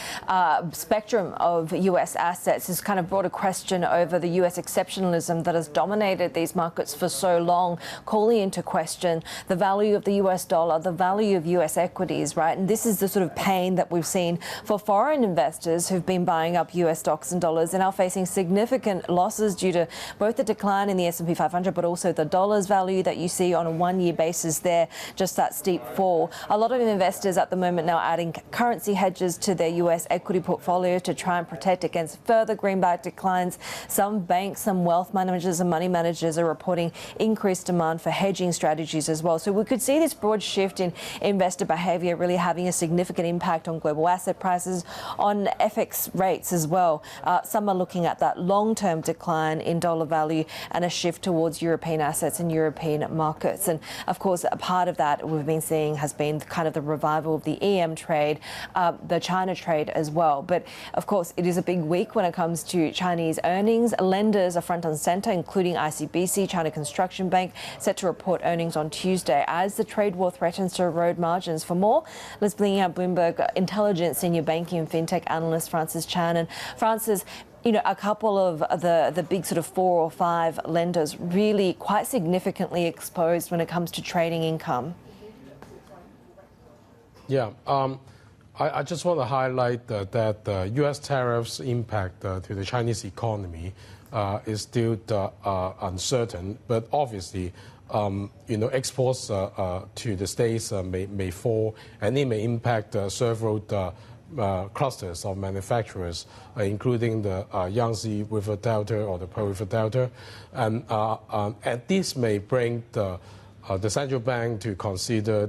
spectrum of US assets. It's kind of brought a question over the US exceptionalism that has dominated these markets for so long, calling into question the value of the US dollar, the value of US equities, right? And this is the sort of pain that we've seen for foreign investors who've been buying up US stocks and dollars and are facing significant losses due to both the decline in the S&P 500, but also the dollar's value that you see on a one-year basis there, just that steep fall. A lot of investors at the moment now adding currency hedges to their US equity portfolio to try and protect against further greenback declines. Some banks, some wealth managers and money managers are reporting increased demand for hedging strategies as well. So we could see this broad shift in investor behaviour really having a significant impact on global asset prices, on FX rates as well. Some are looking at that long-term decline in dollar value and a shift towards European assets and European markets. And of course, a part of that we've been seeing has been kind of the revival of the EM trade, the China trade as well. But of course, it is a big week when it comes to Chinese earnings. Lenders are front and centre, including ICBC, China Construction Bank, set to report earnings on Tuesday as the trade war threatens to erode margins. For more, let's bring out Bloomberg Intelligence Senior Banking and FinTech Analyst Francis Chan. And Francis, you know, a couple of the big sort of 4 or 5 lenders really quite significantly exposed when it comes to trading income. Yeah, I just want to highlight that U.S. tariffs impact to the Chinese economy is still uncertain, but obviously, you know, exports to the States may fall, and it may impact several clusters of manufacturers, including the Yangtze River Delta or the Pearl River Delta, and this may bring the central bank to consider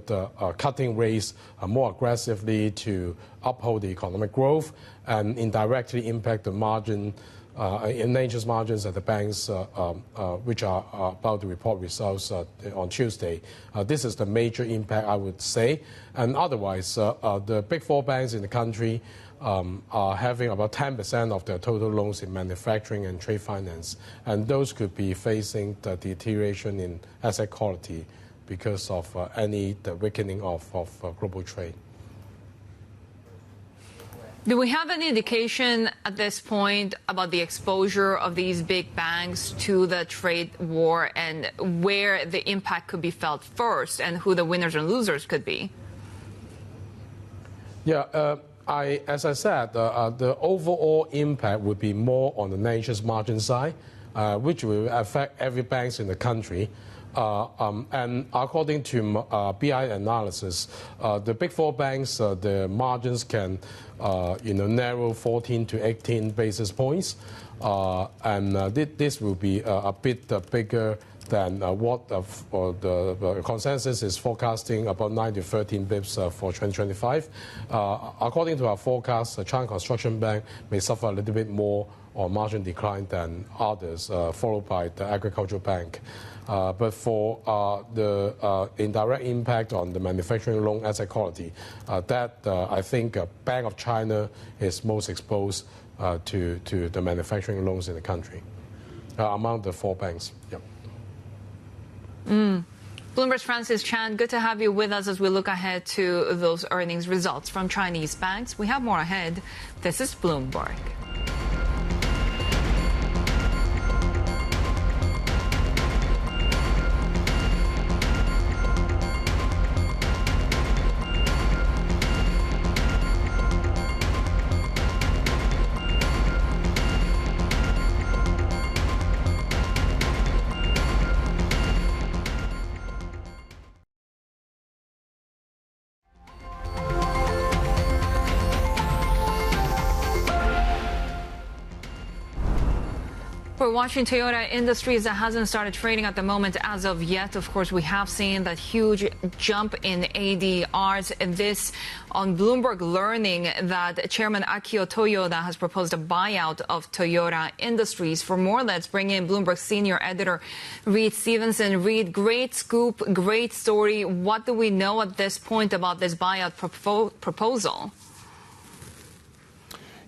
cutting rates more aggressively to uphold the economic growth and indirectly impact the margin, in interest margins at the banks, which are about to report results on Tuesday. This is the major impact, I would say. And otherwise, the big 4 banks in the country are having about 10% of their total loans in manufacturing and trade finance. And those could be facing the deterioration in asset quality because of the weakening of global trade. Do we have any indication at this point about the exposure of these big banks to the trade war and where the impact could be felt first and who the winners and losers could be? Yeah, as I said, the overall impact would be more on the net interest margin side, which will affect every bank in the country. And according to BI analysis, the big 4 banks, the margins can narrow 14 to 18 basis points. And this will be a bit bigger than what the consensus is forecasting, about 9 to 13 bips for 2025. According to our forecast, the China Construction Bank may suffer a little bit more on margin decline than others, followed by the Agricultural Bank. But for the indirect impact on the manufacturing loan asset quality, I think Bank of China is most exposed to the manufacturing loans in the country among the 4 banks. Yep. Bloomberg's Francis Chan, good to have you with us as we look ahead to those earnings results from Chinese banks. We have more ahead. This is Bloomberg. We're watching Toyota Industries that hasn't started trading at the moment as of yet. Of course, we have seen that huge jump in ADRs. And this on Bloomberg learning that Chairman Akio Toyoda has proposed a buyout of Toyota Industries. For more, let's bring in Bloomberg senior editor Reed Stevenson. Reed, great scoop, great story. What do we know at this point about this buyout proposal?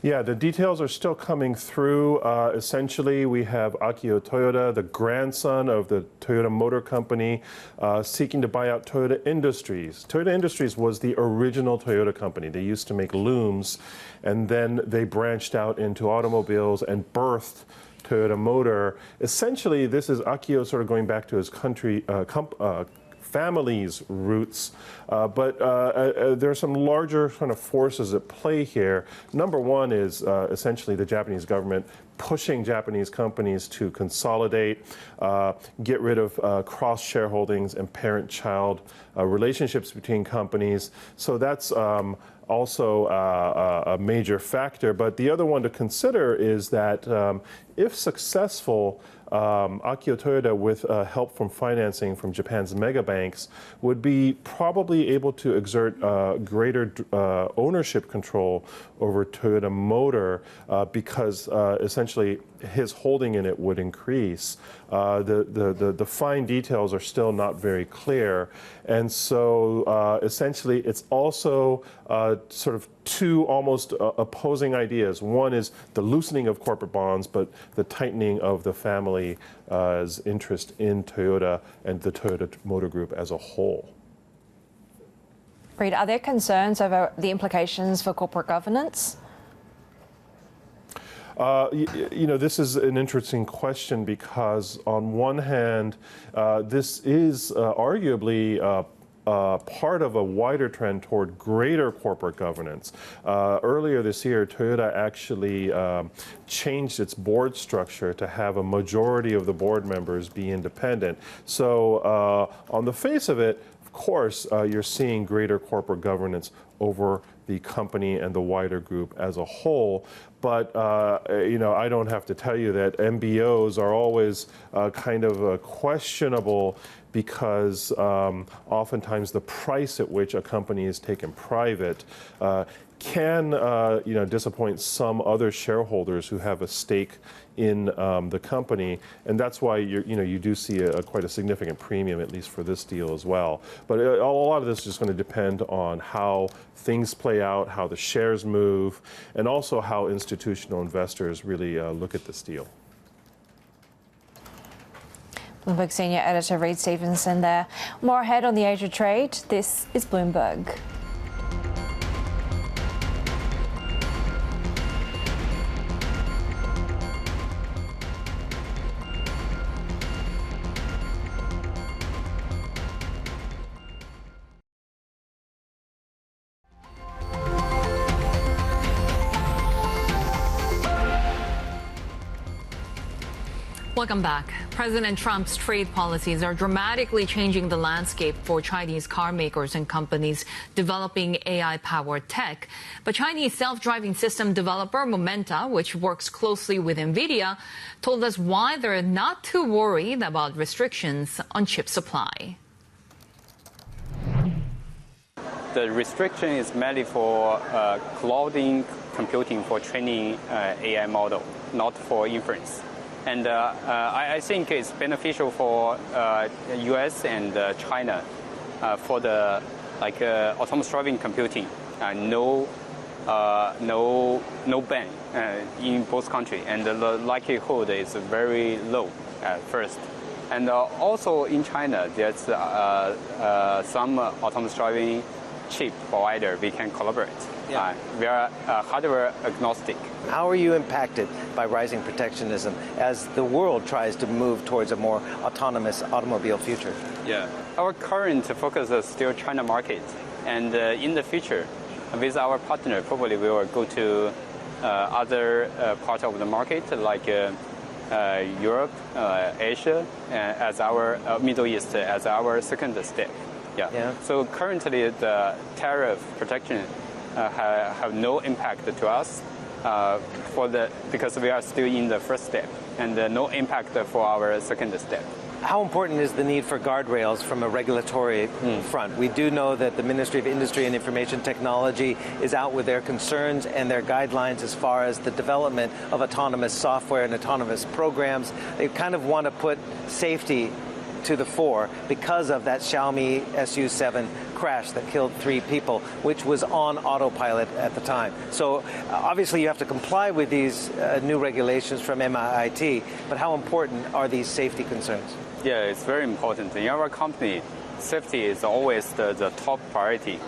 Yeah, the details are still coming through. Essentially, we have Akio Toyoda, the grandson of the Toyota Motor Company, seeking to buy out Toyota Industries. Toyota Industries was the original Toyota company. They used to make looms, and then they branched out into automobiles and birthed Toyota Motor. Essentially, this is Akio sort of going back to his family's roots, but there are some larger kind of forces at play here. Number one is essentially the Japanese government pushing Japanese companies to consolidate, get rid of cross-shareholdings and parent-child relationships between companies. So that's also a major factor. But the other one to consider is that if successful, Akio Toyoda, with help from financing from Japan's mega banks, would be probably able to exert greater ownership control over Toyota Motor because essentially his holding in it would increase. The fine details are still not very clear. And so essentially it's also sort of two almost opposing ideas. One is the loosening of corporate bonds, but the tightening of the family's interest in Toyota and the Toyota Motor Group as a whole. Reid, are there concerns over the implications for corporate governance? You know, this is an interesting question because on one hand, this is arguably part of a wider trend toward greater corporate governance. Earlier this year, Toyota actually changed its board structure to have a majority of the board members be independent. So on the face of it, of course, you're seeing greater corporate governance over the company and the wider group as a whole. But, you know, I don't have to tell you that MBOs are always kind of questionable because oftentimes the price at which a company is taken private can, you know, disappoint some other shareholders who have a stake in the company, and that's why you do see quite a significant premium, at least for this deal as well. But a lot of this is just going to depend on how things play out, how the shares move, and also how institutional investors really look at this deal. Bloomberg senior editor Reid Stevenson there. More ahead on the Asia trade. This is Bloomberg. Welcome back. President Trump's trade policies are dramatically changing the landscape for Chinese car makers and companies developing AI-powered tech. But Chinese self-driving system developer Momenta, which works closely with NVIDIA, told us why they're not too worried about restrictions on chip supply. The restriction is mainly for clouding computing for training AI model, not for inference. And I think it's beneficial for U.S. and China for the autonomous driving computing. No ban in both countries, and the likelihood is very low at first. And also in China, there's some autonomous driving chip provider we can collaborate. Yeah. We are hardware agnostic. How are you impacted by rising protectionism as the world tries to move towards a more autonomous automobile future? Yeah. Our current focus is still China market. And in the future, with our partner, probably we will go to other parts of the market like Europe, Asia, as our Middle East as our second step. Yeah. So currently the tariff protection have no impact to us because we are still in the first step, and no impact for our second step. How important is the need for guardrails from a regulatory front? We do know that the Ministry of Industry and Information Technology is out with their concerns and their guidelines as far as the development of autonomous software and autonomous programs. They kind of want to put safety to the fore because of that Xiaomi SU7 crash that killed 3 people, which was on autopilot at the time. So obviously you have to comply with these new regulations from MIT, but how important are these safety concerns? Yeah, it's very important. In our company, safety is always the top priority.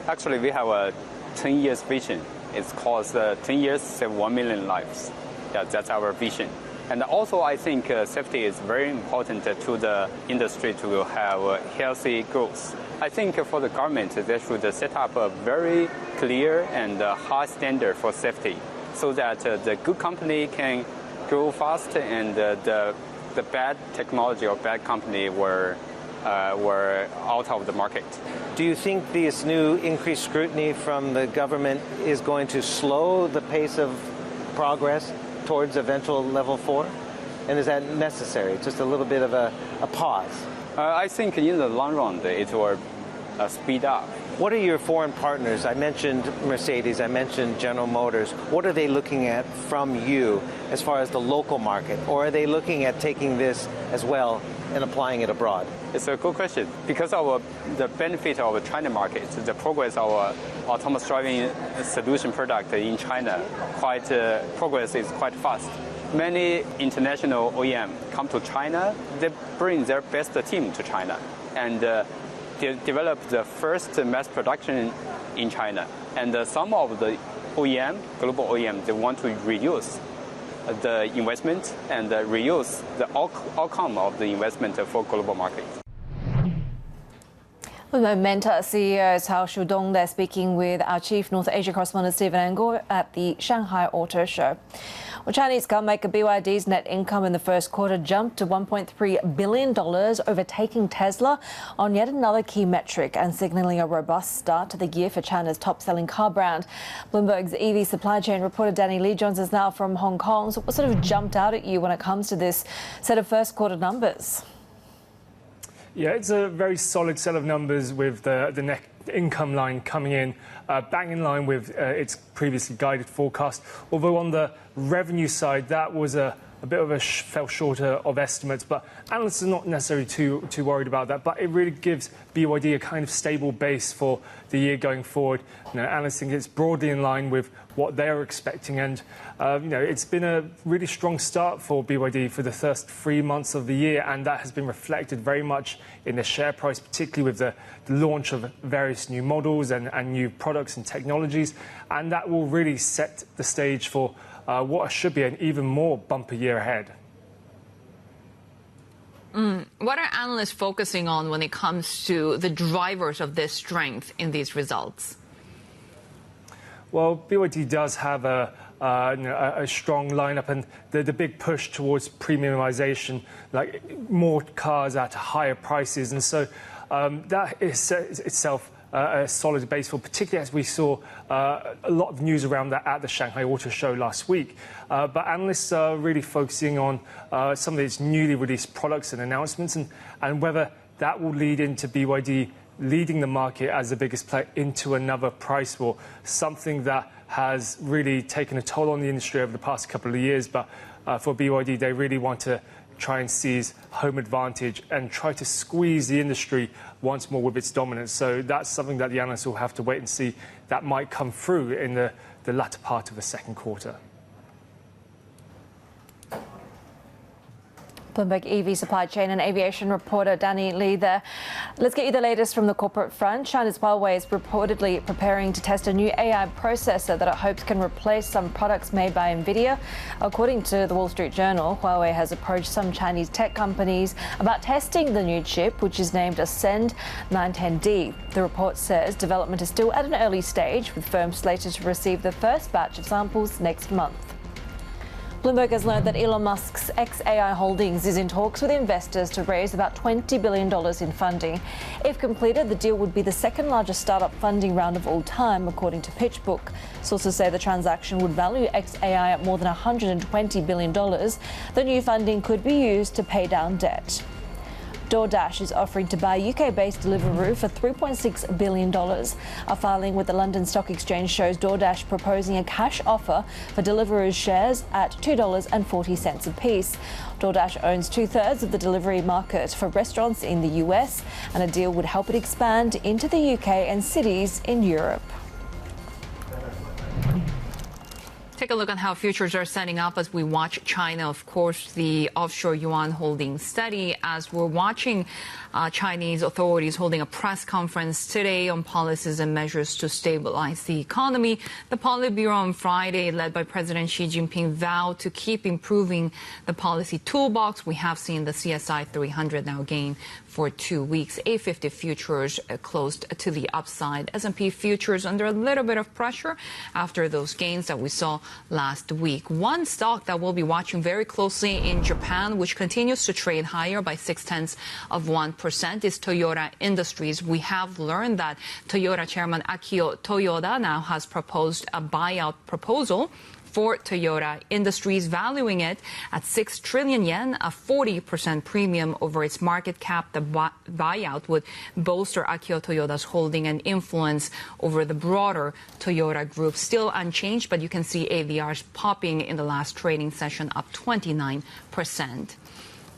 Actually, we have a 10 years vision. It's called 10 years, save 1 million lives. Yeah, that's our vision. And also, I think safety is very important to the industry to have healthy growth. I think for the government, they should set up a very clear and high standard for safety so that the good company can grow fast and the bad technology or bad company were out of the market. Do you think this new increased scrutiny from the government is going to slow the pace of progress towards eventual level 4? And is that necessary? Just a little bit of a pause? I think in the long run, it will speed up. What are your foreign partners? I mentioned Mercedes, I mentioned General Motors. What are they looking at from you as far as the local market? Or are they looking at taking this as well and applying it abroad? It's a good question. Because of the benefit of the China market, the progress of autonomous driving solution product in China, progress is quite fast. Many international OEM come to China, they bring their best team to China and they develop the first mass production in China. And some of the OEM, global OEM, they want to reduce the investment and reuse the outcome of the investment for global markets. Momenta CEO Hao Shudong there speaking with our chief North Asia correspondent Stephen Angle at the Shanghai Auto Show. Well, Chinese car maker BYD's net income in the first quarter jumped to $1.3 billion, overtaking Tesla on yet another key metric and signalling a robust start to the year for China's top-selling car brand. Bloomberg's EV supply chain reporter Danny Lee joins us now from Hong Kong. So what sort of jumped out at you when it comes to this set of first quarter numbers? Yeah, it's a very solid set of numbers with the net income line coming in bang in line with its previously guided forecast. Although on the revenue side, that was a bit of fell short of estimates, but analysts are not necessarily too worried about that. But it really gives BYD a kind of stable base for the year going forward. Analysts think it's broadly in line with what they're expecting, and it's been a really strong start for BYD for the first 3 months of the year, and that has been reflected very much in the share price, particularly with the launch of various new models and new products and technologies, and that will really set the stage for what should be an even more bumper year ahead. What are analysts focusing on when it comes to the drivers of this strength in these results? Well, BYD does have a strong lineup, and the big push towards premiumization, like more cars at higher prices, and so that is itself a solid base for, particularly as we saw a lot of news around that at the Shanghai Auto Show last week. But analysts are really focusing on some of its newly released products and announcements, and whether that will lead into BYD leading the market as the biggest player into another price war, something that has really taken a toll on the industry over the past couple of years. But for BYD, they really want to try and seize home advantage and try to squeeze the industry once more with its dominance. So that's something that the analysts will have to wait and see. That might come through in the latter part of the second quarter. Bloomberg EV supply chain and aviation reporter Danny Lee there. Let's get you the latest from the corporate front. China's Huawei is reportedly preparing to test a new AI processor that it hopes can replace some products made by NVIDIA. According to the Wall Street Journal, Huawei has approached some Chinese tech companies about testing the new chip, which is named Ascend 910D. The report says development is still at an early stage, with firms slated to receive the first batch of samples next month. Bloomberg has learned that Elon Musk's XAI Holdings is in talks with investors to raise about $20 billion in funding. If completed, the deal would be the second largest startup funding round of all time, according to PitchBook. Sources say the transaction would value XAI at more than $120 billion. The new funding could be used to pay down debt. DoorDash is offering to buy UK-based Deliveroo for $3.6 billion. A filing with the London Stock Exchange shows DoorDash proposing a cash offer for Deliveroo's shares at $2.40 apiece. DoorDash owns 2/3 of the delivery market for restaurants in the US, and a deal would help it expand into the UK and cities in Europe. Take a look at how futures are setting up as we watch China. Of course, the offshore yuan holding steady as we're watching Chinese authorities holding a press conference today on policies and measures to stabilize the economy. The Politburo on Friday, led by President Xi Jinping, vowed to keep improving the policy toolbox. We have seen the CSI 300 now gain for 2 weeks. A50 futures closed to the upside. S&P futures under a little bit of pressure after those gains that we saw last week. One stock that we'll be watching very closely in Japan, which continues to trade higher by 0.6%, is Toyota Industries. We have learned that Toyota chairman Akio Toyoda now has proposed a buyout proposal for Toyota Industries, valuing it at 6 trillion yen, a 40% premium over its market cap. The buyout would bolster Akio Toyoda's holding and influence over the broader Toyota group. Still unchanged, but you can see ADRs popping in the last trading session, up 29%.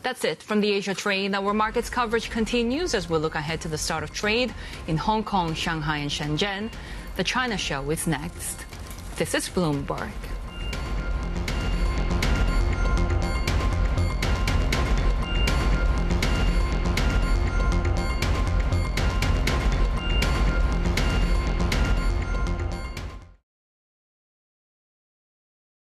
That's it from the Asia trade. Our markets coverage continues as we look ahead to the start of trade in Hong Kong, Shanghai, and Shenzhen. The China show is next. This is Bloomberg.